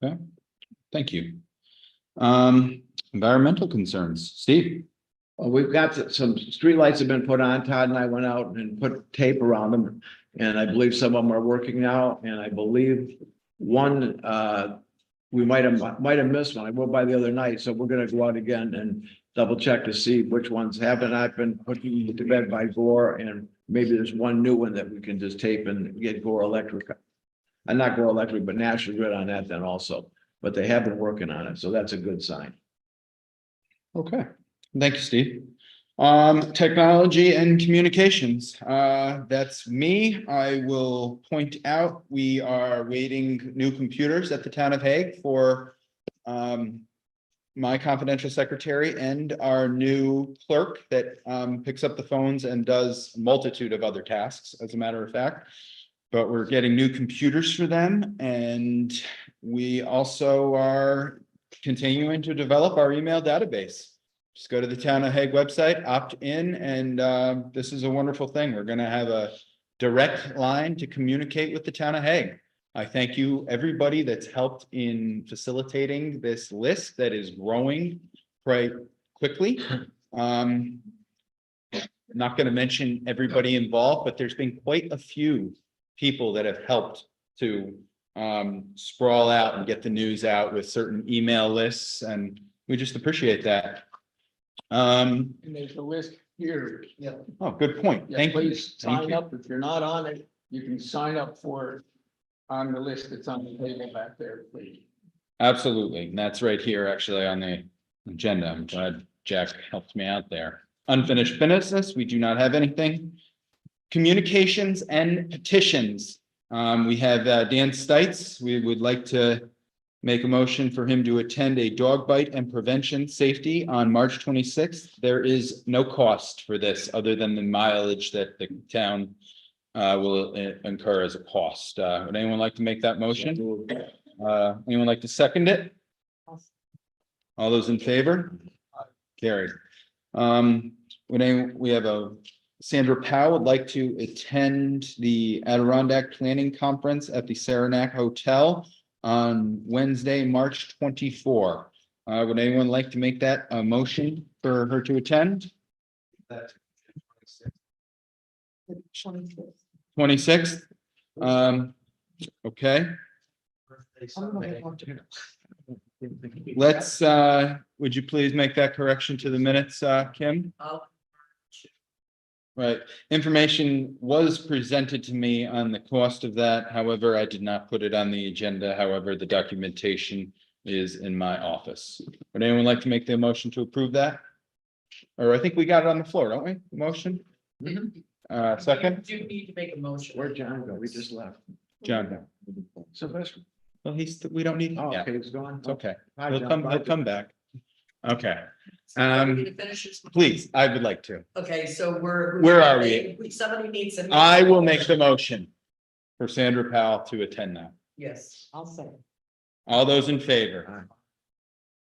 Okay, thank you. Environmental concerns, Steve. Well, we've got some streetlights have been put on. Todd and I went out and put tape around them. And I believe some of them are working now. And I believe one, we might have missed one. I went by the other night. So we're gonna go out again and double check to see which ones have been put to bed by Gore. And maybe there's one new one that we can just tape and get Gore Electric. And not Gore Electric, but National Grid on that then also. But they have been working on it. So that's a good sign. Okay, thank you, Steve. Technology and communications, that's me. I will point out, we are waiting new computers at the town of Hague for my confidential secretary and our new clerk that picks up the phones and does a multitude of other tasks, as a matter of fact. But we're getting new computers for them, and we also are continuing to develop our email database. Just go to the Town of Hague website, opt in, and this is a wonderful thing. We're going to have a direct line to communicate with the Town of Hague. I thank you, everybody that's helped in facilitating this list that is growing quite quickly. Not going to mention everybody involved, but there's been quite a few people that have helped to sprawl out and get the news out with certain email lists, and we just appreciate that. And there's a list here. Yeah. Oh, good point. Yeah, Thank you. please Thank sign you. up. If you're not on it, you can sign up for it on the list that's on the table back there, please. Absolutely. And that's right here, actually, on the agenda. I'm glad Jack helped me out there. Unfinished business, we do not have anything. Communications and petitions. We have Dan Stites. We would like to make a motion for him to attend a dog bite and prevention safety on March 26th. There is no cost for this other than the mileage that the town will incur as a cost. Would anyone like to make that motion? Anyone like to second it? All those in favor? Carried. We have a Sandra Powell would like to attend the Adirondack Planning Conference at the Saranac Hotel on Wednesday, March 24. Would anyone like to make that a motion for her to attend? 25th. 26th? Okay, I'm gonna go to- let's, would you please make that correction to the minutes, Kim? Right, information was presented to me on the cost of that. However, I did not put it on the agenda. However, the documentation is in my office. Would anyone like to make the motion to approve that? Or I think we got it on the floor, don't we? The motion? Second? You need to make a motion. Where'd John go? We just left. John. Sylvester. Well, we don't need, Oh, yeah, okay, he's gone. it's okay. Hi, He'll John. he'll come back. Okay, Want me to finish this? please, I would like to. Okay, so we're. Where are we? Somebody needs to. I will make the motion for Sandra Powell to attend now. Yes, I'll say. All those in favor?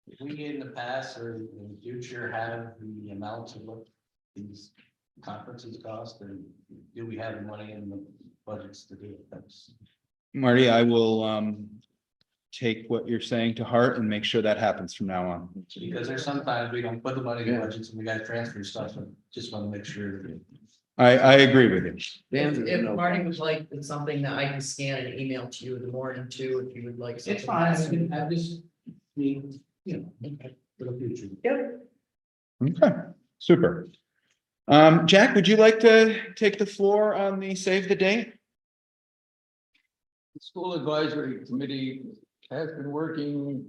If we in the past or in the future have the amounts of what these conferences cost, and do we have the money in the budgets to do it? That's. Marty, I will take what you're saying to heart and make sure that happens from now on. Because there's sometimes we don't put the money in budgets and we got to transfer stuff, and just want to make sure. that- I agree with you. If Marty would like something that I can scan and email to you in the morning too, if you would like. It's fine, I can have this, you know, for the future. Yep. Okay, super. Jack, would you like to take the floor on the save the date? The School Advisory Committee has been working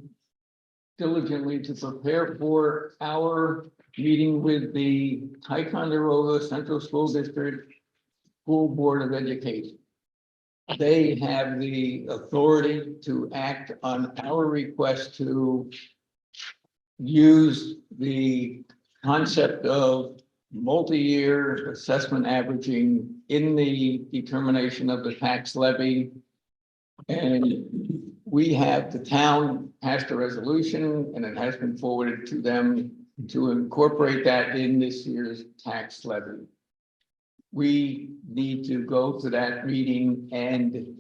diligently to prepare for our meeting with the Ticonderoga Central School District School Board of Education. They have the authority to act on our request to use the concept of multi-year assessment averaging in the determination of the tax levy. And the town passed a resolution and it has been forwarded to them to incorporate that in this year's tax levy. We need to go to that meeting and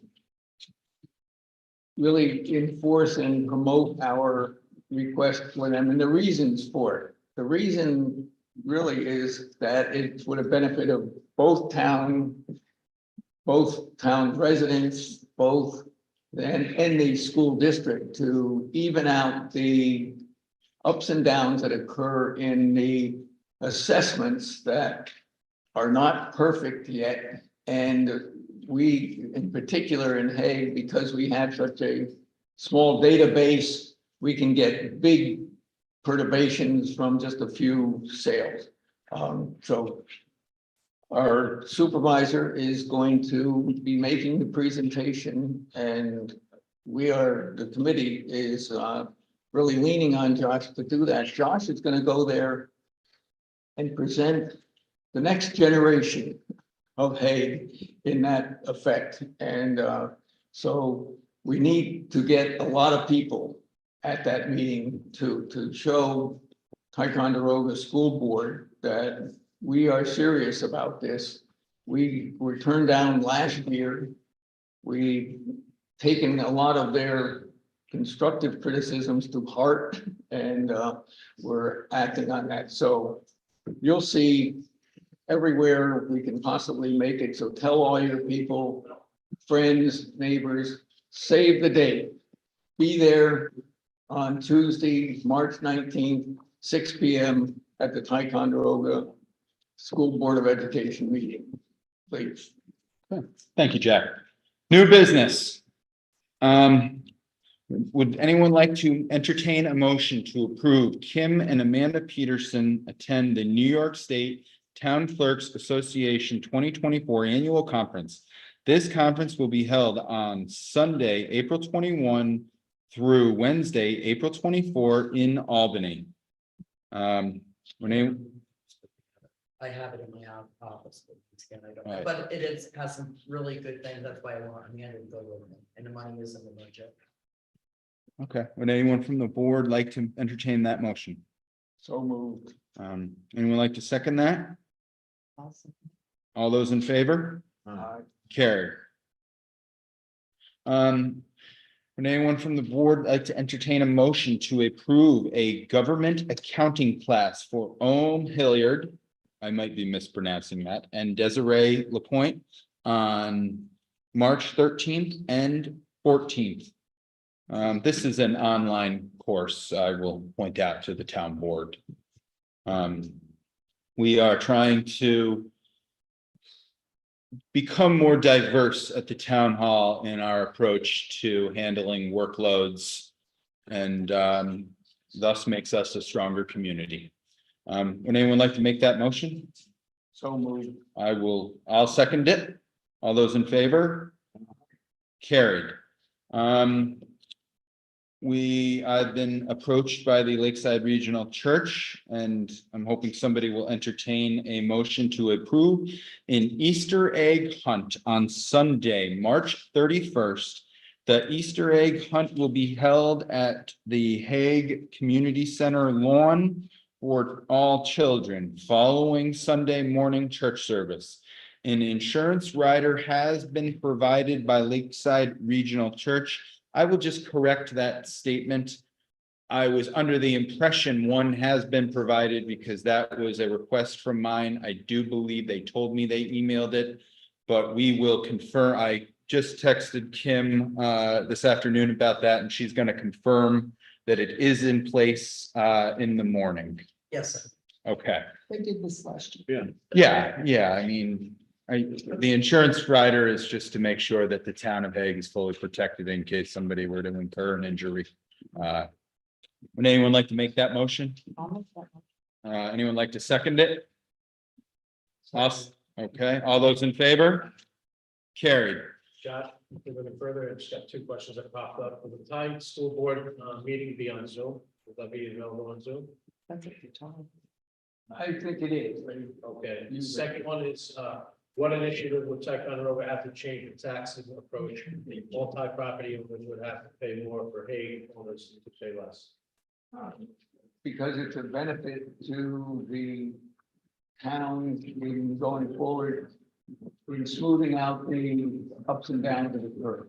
really enforce and promote our request for them and the reasons for it. The reason really is that it's for the benefit of both town residents, and the school district to even out the ups and downs that occur in the assessments that are not perfect yet. And we, in particular in Hay, because we have such a small database, we can get big perturbations from just a few sales. So our supervisor is going to be making the presentation, and the committee is really leaning on Josh to do that. Josh is going to go there and present the next generation of Hay in that effect. And so we need to get a lot of people at that meeting to show Ticonderoga School Board that we are serious about this. We were turned down last year. We've taken a lot of their constructive criticisms to heart, and we're acting on that. So you'll see everywhere we can possibly make it. So tell all your people, friends, neighbors, save the date. Be there on Tuesday, March 19th, 6 p.m. at the Ticonderoga School Board of Education meeting, please. Thank you, Jack. New business. Would anyone like to entertain a motion to approve Kim and Amanda Peterson attend the New York State Town Clerks Association 2024 Annual Conference? This conference will be held on Sunday, April 21 through Wednesday, April 24 in Albany. Renee? I have it in my office, but it's again, I don't, Right. but has some really good things. That's why I want Amanda to go with me, and the money is in the budget. Okay, would anyone from the board like to entertain that motion? So moved. Anyone like to second that? Awesome. All those in favor? Carried. Would anyone from the board like to entertain a motion to approve a government accounting class for Ohm Hilliard? I might be mispronouncing that, and Desiree Lapointe on March 13th and 14th. This is an online course, I will point out to the town board. We are trying to become more diverse at the town hall in our approach to handling workloads and thus makes us a stronger community. Would anyone like to make that motion? So moved. I'll second it. All those in favor? Carried. I've been approached by the Lakeside Regional Church, and I'm hoping somebody will entertain a motion to approve an Easter egg hunt on Sunday, March 31st. The Easter egg hunt will be held at the Hague Community Center lawn for all children following Sunday morning church service. An insurance rider has been provided by Lakeside Regional Church. I will just correct that statement. I was under the impression one has been provided because that was a request from mine. I do believe they told me they emailed it, but we will confirm. I just texted Kim this afternoon about that, and she's going to confirm that it is in place in the morning. Yes, sir. Okay. They did this last year. Yeah. I mean, the insurance rider is just to make sure that the town of Hague is fully protected in case somebody were to incur an injury. Would anyone like to make that motion? Anyone like to second it? Us? Okay, all those in favor? Carried. Josh, moving further, I just got two questions that popped up. Will the Thai school board meeting be on Zoom? Will that be available on Zoom? That's what you're talking. I think it is. Okay, the second one is, what initiative would Ticonderoga have to change the taxes approach? The multi-property owners would have to pay more for Hague owners to pay less. Because it's a benefit to the town in going forward, in smoothing out the ups and downs of the curve.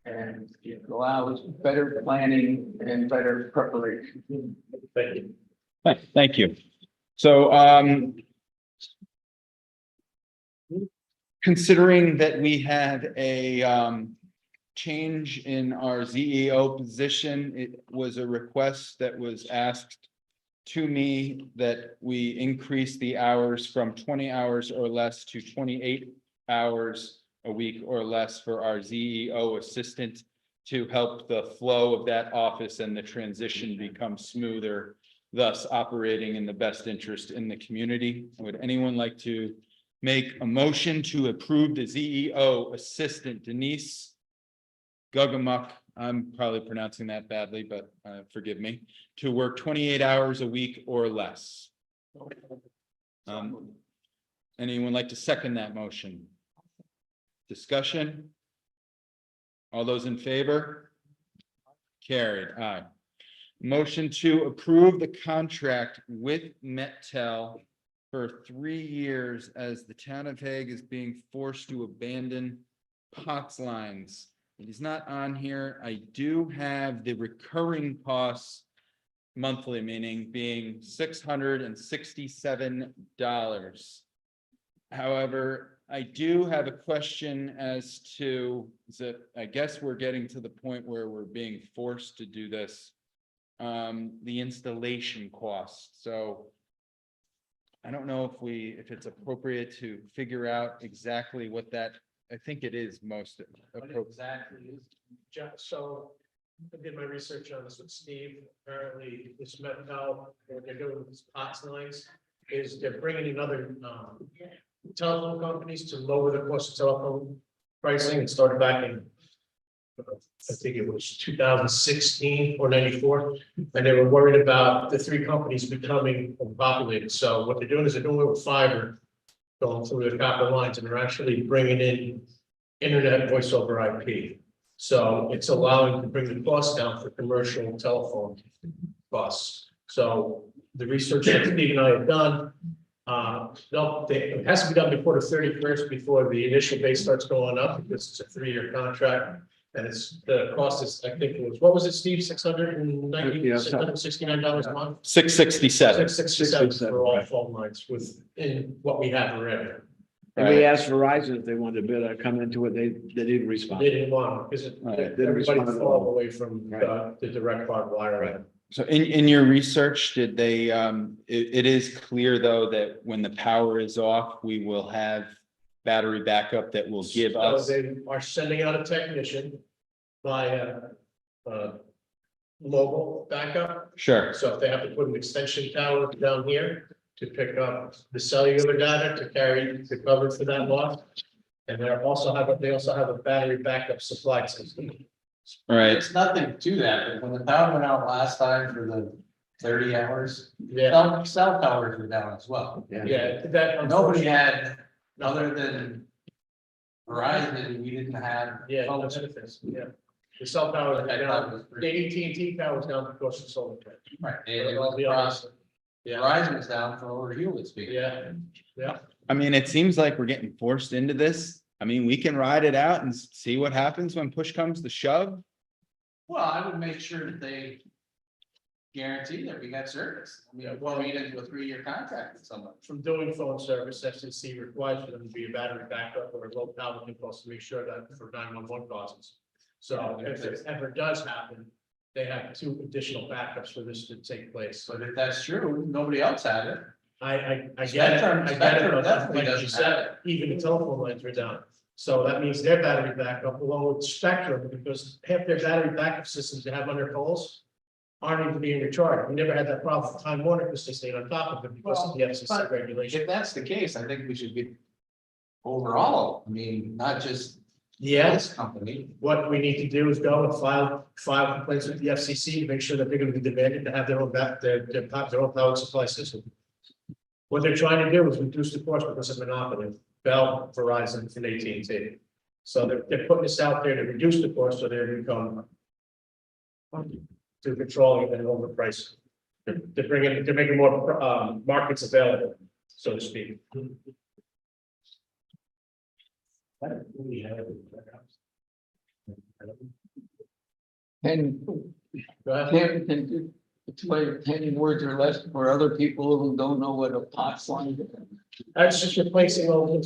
And it allows better planning and better preparation. Thank you. Thank you. So, considering that we had a change in our ZEO position, it was a request that was asked to me that we increase the hours from 20 hours or less to 28 hours a week or less for our ZEO assistant to help the flow of that office and the transition become smoother, thus operating in the best interest in the community. Would anyone like to make a motion to approve the ZEO assistant Denise Gugamuk, I'm probably pronouncing that badly, but forgive me, to work 28 hours a week or less? Anyone like to second that motion? Discussion? All those in favor? Carried. Aye. Motion to approve the contract with Mettel for 3 years as the town of Hague is being forced to abandon POTS lines. It is not on here. I do have the recurring costs monthly, meaning being $667. However, I do have a question as to, I guess we're getting to the point where we're being forced to do this. The installation cost. So I don't know if it's appropriate to figure out exactly what that, I think it is most appropriate. Exactly. So I did my research on this with Steve. Apparently this Mettel, what they're doing with these POTS lines is they're bringing in other telephone companies to lower the cost of telephone pricing. It started back in I think it was 2016 or 94, and they were worried about the three companies becoming overpopulated. So what they're doing is they're doing it with fiber going through the copper lines, and they're actually bringing in internet voice over IP. So it's allowing to bring the cost down for commercial telephone costs. So the research that Steve and I have done, it has to be done before the 31st, before the initial base starts going up, because it's a 3-year contract. And the cost is, I think it was, what was it, Steve? $669 a month? $667. $667 for all phone lines within what we have already. And we Right. asked Verizon if they wanted to bid, come into it, they didn't respond. They didn't want, because Right. everybody's respond at falling all. away from the direct barbed wire. So in your research, did they, it is clear though that when the power is off, we will have battery backup that will give So us. they are sending out a technician via, mobile backup. Sure, So if they have to put an extension tower down here to pick up the cellular data to carry the coverage for that loss. And they also have a battery backup supply system. right. There's nothing to that, but when the power went out last time for the 30 hours, Yeah, cell towers were down as well. yeah, that. Nobody had, other than Verizon, we didn't have. Yeah, no phones. benefits, yeah. The cell towers are I thought it down, was the pretty- AT&T tower's down because of solar. panels. Right, But all the others- Yeah, Verizon's down for over Hewlett speed. yeah, yeah. I mean, it seems like we're getting forced into this. I mean, we can ride it out and see what happens when push comes to shove. Well, I would make sure that they guarantee that we got service. I mean, well, we get into a 3-year contract with someone. From doing phone service, FCC requires for them to be a battery backup or a low power impulse to make sure that for 911 causes. So if it ever does happen, they have 2 additional backups for this to take place. But if that's true, nobody else had it. I get it, Spectrum- I get it, Spectrum but definitely like you doesn't said, even the telephone lines are down. So that means their battery backup along with Spectrum, because half their battery backup systems they have on their poles aren't even being recharged. We never had that problem with Time Warner because they stayed on top of it because of the FCC But regulation. If that's the case, I think we should be overall, I mean, not just Yeah, this company. what we need to do is go and file complaints with the FCC to make sure that they're gonna be demanded to have their own their own power supply system. What they're trying to do is reduce the cost because of monopoly, Bell, Verizon, and AT&T. So they're putting this out there to reduce the cost, so they become to controlling and overpricing. They're making more, markets available, so to speak. And Go ahead. can you explain 10 words or less for other people who don't know what a POTS line is? That's just replacing old.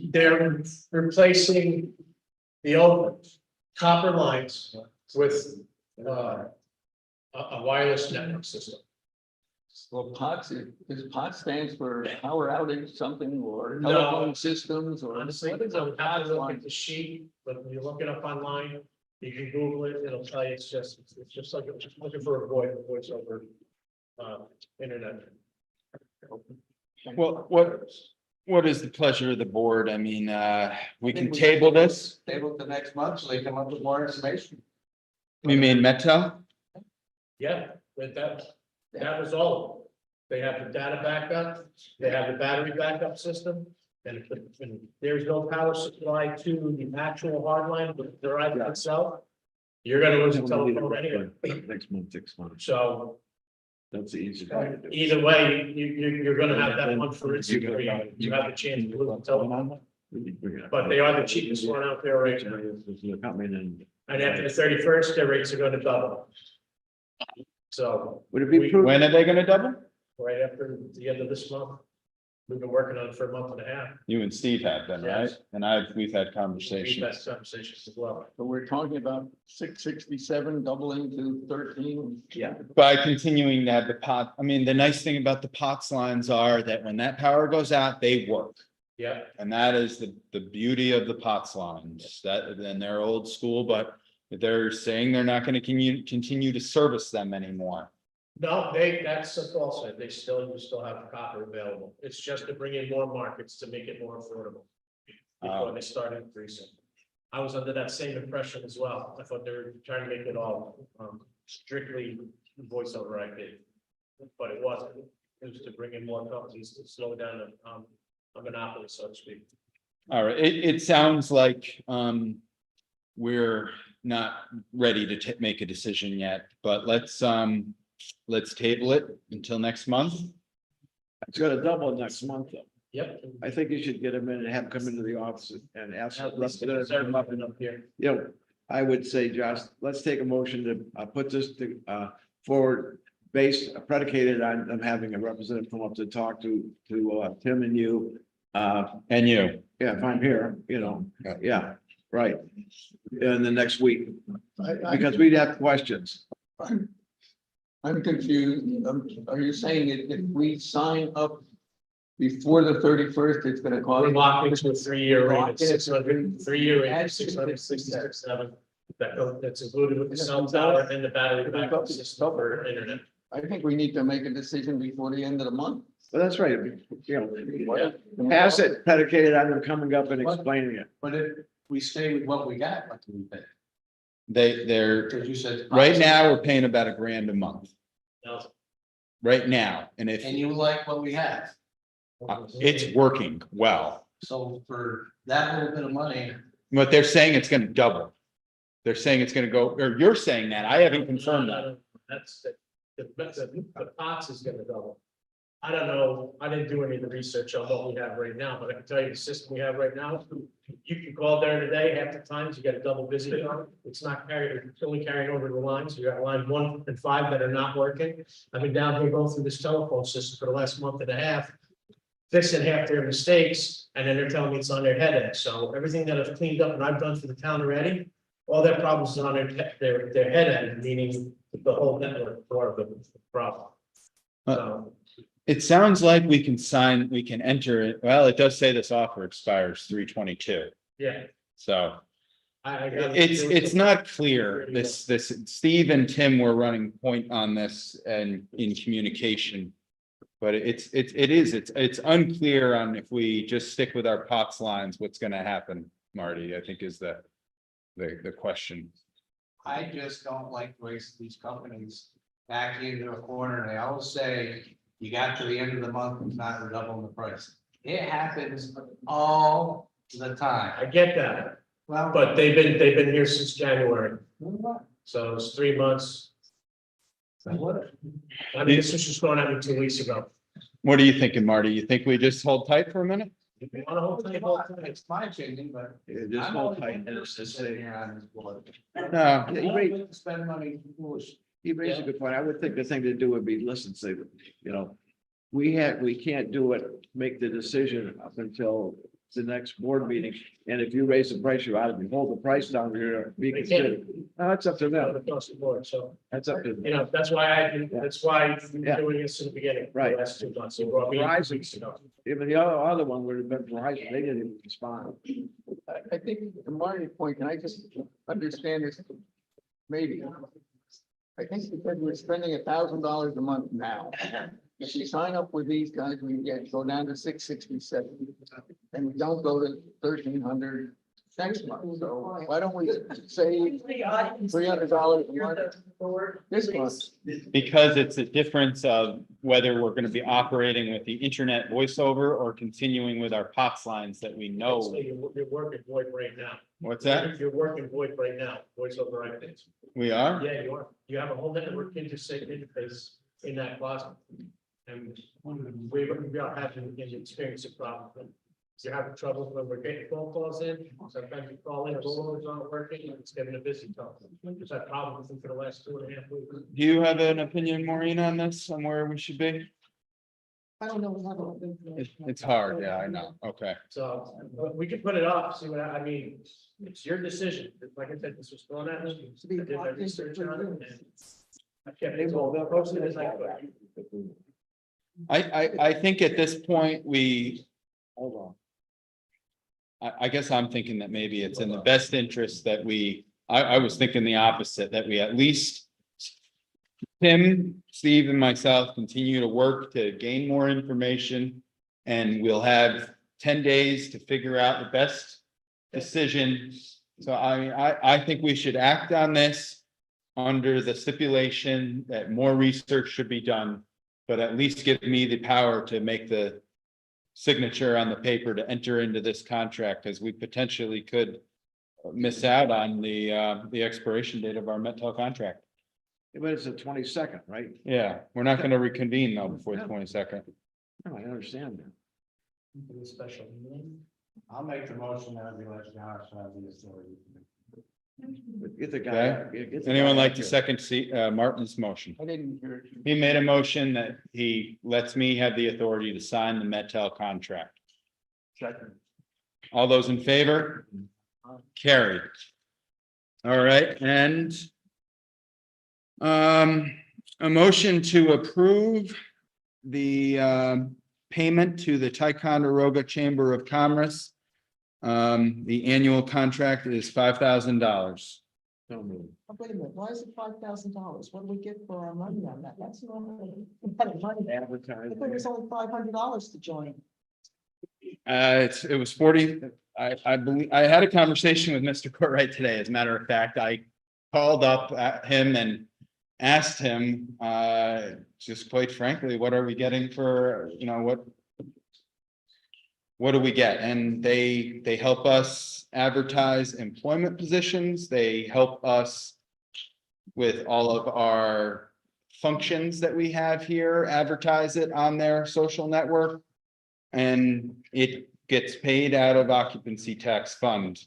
They're replacing the old copper lines with a wireless network system. Well, POTS, is POTS stands for power outage something or No. telephone systems or. Honestly, what is I a would have POTS to look line? at the sheet, but when you look it up online, you can Google it, it'll tell you, it's just like, just looking for a voice over internet. Well, what is the pleasure of the board? I mean, we can table this. Table it the next month, so they come up with more information. We mean Metel? Yeah, but that was all of them. They have the data backup, they have the battery backup system. And if there's no power supply to the actual hard line, but the right itself, you're gonna lose a telephone anyway. Next month, 6 months. So That's the easy thing to do. either way, you're gonna have that one for instance, where you have the chance to lose a telephone. But they are the cheapest one out there right now. And after the 31st, their rates are gonna double. So Would it be prudent? When are they gonna double? right after the end of this month, we've been working on it for a month and a half. You and Steve have been, right? Yes. And we've had We've had conversations. conversations as well. So we're talking about 667 doubling to 13. Yeah. By continuing to have the pot, I mean, the nice thing about the POTS lines are that when that power goes out, they work. Yeah, And that is the beauty of the POTS lines, that, then they're old school, but they're saying they're not gonna continue to service them anymore. no, that's a falsehood. You still have copper available. It's just to bring in more markets to make it more affordable. Before they start increasing. I was under that same impression as well. I thought they were trying to make it all strictly voice over IP. But it wasn't. It was to bring in more companies to slow down a monopoly, so to speak. All right, it sounds like, we're not ready to make a decision yet, but let's table it until next month. It's gonna double next month, though. Yep. I think you should get them in and have them come into the office and ask. At least the representatives to come up conservative and up here. You know, I would say, Josh, let's take a motion to put this forward based predicated on them having a representative come up to talk to Tim and you And you. Yeah, if I'm here, yeah, right. In the next week, because we'd have questions. I'm confused. Are you saying that if we sign up before the 31st, it's gonna We're cost? locked into a 3-year rate, Locked at in. 600, 3-year rate, of 666.7. That's included with the cell tower and the battery backup system for internet. I think we need to make a decision before the end of the month. Well, that's right, pass it predicated on them coming up and explaining it. But if we stay with what we got, what do we pay? They're, Because you said. right now, we're paying about $1,000 a month, Now, right now, and if And you like what we have. it's working well, So for that little bit of money, but they're saying it's gonna double. They're saying it's gonna go, or you're saying that, I haven't confirmed that. That's the POTS is gonna double. I don't know, I didn't do any of the research on what we have right now, but I can tell you the system we have right now. You can call there today, half the times you got a double busy on it. It's not carried, it's only carrying over the lines. You got line 1 and 5 that are not working. I've been down here going through this telephone system for the last month and a half, fixing half their mistakes, and then they're telling me it's on their head end. So everything that I've cleaned up and I've done for the town already, all their problems is on their head end, meaning the whole network or the problem. So. It sounds like we can enter it. Well, it does say this offer expires 3/22. Yeah. So I it's not clear. This Steve and Tim were running point on this and in communication. But it's unclear on if we just stick with our POTS lines, what's gonna happen, Marty, I think is the question. I just don't like the way these companies back into a corner. They always say, you got to the end of the month, it's not doubling the price. It happens all the time. I get that, Well, but they've been here since January, so it's 3 months. I mean, this was just going on 2 weeks ago. What are you thinking, Marty? You think we just hold tight for a minute? If you want to hold tight, hold tight. it's my opinion, but. Yeah, just I'm hold only tight. one person sitting here on this board. No. I don't like to spend money foolish. He raised a good point. I would think the thing to do would be, listen, say, we can't do it, make the decision up until the next board meeting. And if you raise the price, you ought to hold the price down, you're They reconsider. can't. That's up to them. Across the board, so, That's up to them. that's why that's why we've Yeah. been doing this in the beginning. Right. The last 2 months, so brought me Verizon. 2 weeks ago. Even the other one would have been Verizon, they didn't even respond. I think to Marty's point, can I just understand this? Maybe. I think because we're spending $1,000 a month now. If we sign up with these guys, we go down to 667. And we don't go to 1,300 next month. So why don't we say $300 a month this month? Because it's a difference of whether we're gonna be operating with the internet voiceover or continuing with our POTS lines that we know. So you're working VoIP right now. What's that? You're working VoIP right now, voice over IP. We are? Yeah, you are. You have a whole network interface in that closet. And we've had experienced a problem. You're having trouble when we're getting phone calls in. Sometimes you call in, a rollover's not working, and it's getting a busy call. There's that problem with them for the last 2.5 weeks. Do you have an opinion, Maureen, on this, on where we should be? I don't know. It's hard, yeah, I know, okay. So, but we can put it off, see what, I mean, it's your decision. Like I said, this was thrown at me. I did my research on it. And I kept it all, they'll post it as I could. I think at this point, Hold on. I guess I'm thinking that maybe it's in the best interest that I was thinking the opposite, that we at least Tim, Steve and myself continue to work to gain more information. And we'll have 10 days to figure out the best decision. So I think we should act on this under the stipulation that more research should be done. But at least give me the power to make the signature on the paper to enter into this contract, because we potentially could miss out on the expiration date of our Met-Tel contract. Yeah, but it's the 22nd, right? Yeah, we're not gonna reconvene though before the 22nd. No, I understand that. Do a special meeting. I'll make the motion that we let Josh have the authority. But get the guy. Okay. get the Anyone guy like out to here. second Martin's motion? I didn't hear it. He made a motion that he lets me have the authority to sign the Met-Tel contract. All those in favor? Carried. All right, and a motion to approve the payment to the Ticonderoga Chamber of Commerce. The annual contract is $5,000. Oh, wait a minute, why is it $5,000? What do we get for our money on that? That's not money. I thought it was only $500 to join. It was 40. I believe, I had a conversation with Mr. Courtwright today. As a matter of fact, I called up at him and asked him, just quite frankly, what are we getting for, what do we get? And they help us advertise employment positions. They help us with all of our functions that we have here, advertise it on their social network. And it gets paid out of occupancy tax fund.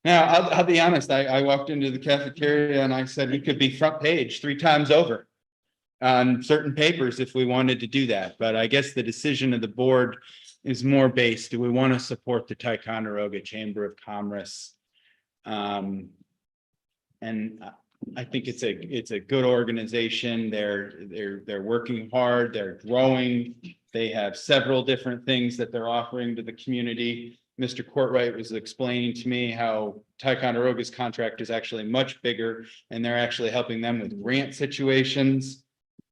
Now, I'll be honest, I walked into the cafeteria and I said we could be front page 3 times over on certain papers if we wanted to do that. But I guess the decision of the board is more based, do we want to support the Ticonderoga Chamber of Commerce? And I think it's a good organization. They're working hard, they're growing. They have several different things that they're offering to the community. Mr. Courtwright was explaining to me how Ticonderoga's contract is actually much bigger and they're actually helping them with grant situations.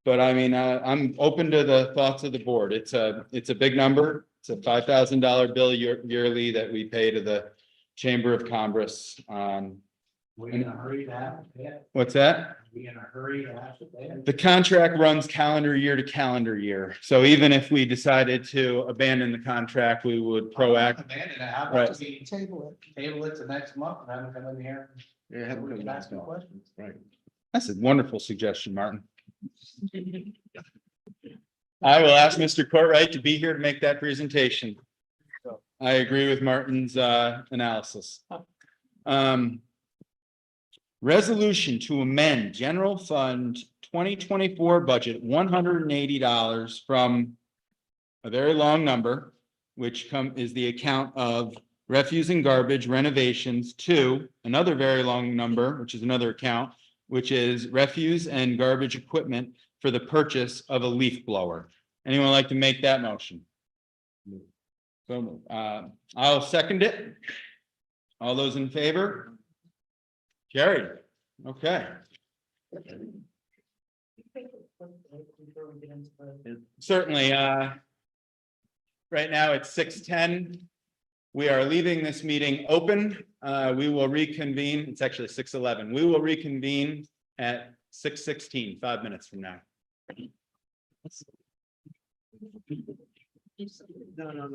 But I mean, I'm open to the thoughts of the board. It's a big number. It's a $5,000 bill yearly that we pay to the Chamber of Commerce. We in a hurry to have it pay it? What's that? We in a hurry to have to pay it? The contract runs calendar year to calendar year. So even if we decided to abandon the contract, we would proact. Abandon it. How Right. about we table it to next month and have them come in here? Yeah, have We them can come ask back. them questions. Right. That's a wonderful suggestion, Martin. I will ask Mr. Courtwright to be here to make that presentation. I agree with Martin's analysis. Resolution to amend general fund 2024 budget $180 from a very long number, which is the account of refuse and garbage renovations, to another very long number, which is another account, which is refuse and garbage equipment for the purchase of a leaf blower. Anyone like to make that motion? So I'll second it. All those in favor? Carried. Okay. Certainly. Right now it's 6:10. We are leaving this meeting open. We will reconvene. It's actually 6:11. We will reconvene at 6:16, 5 minutes from now. No.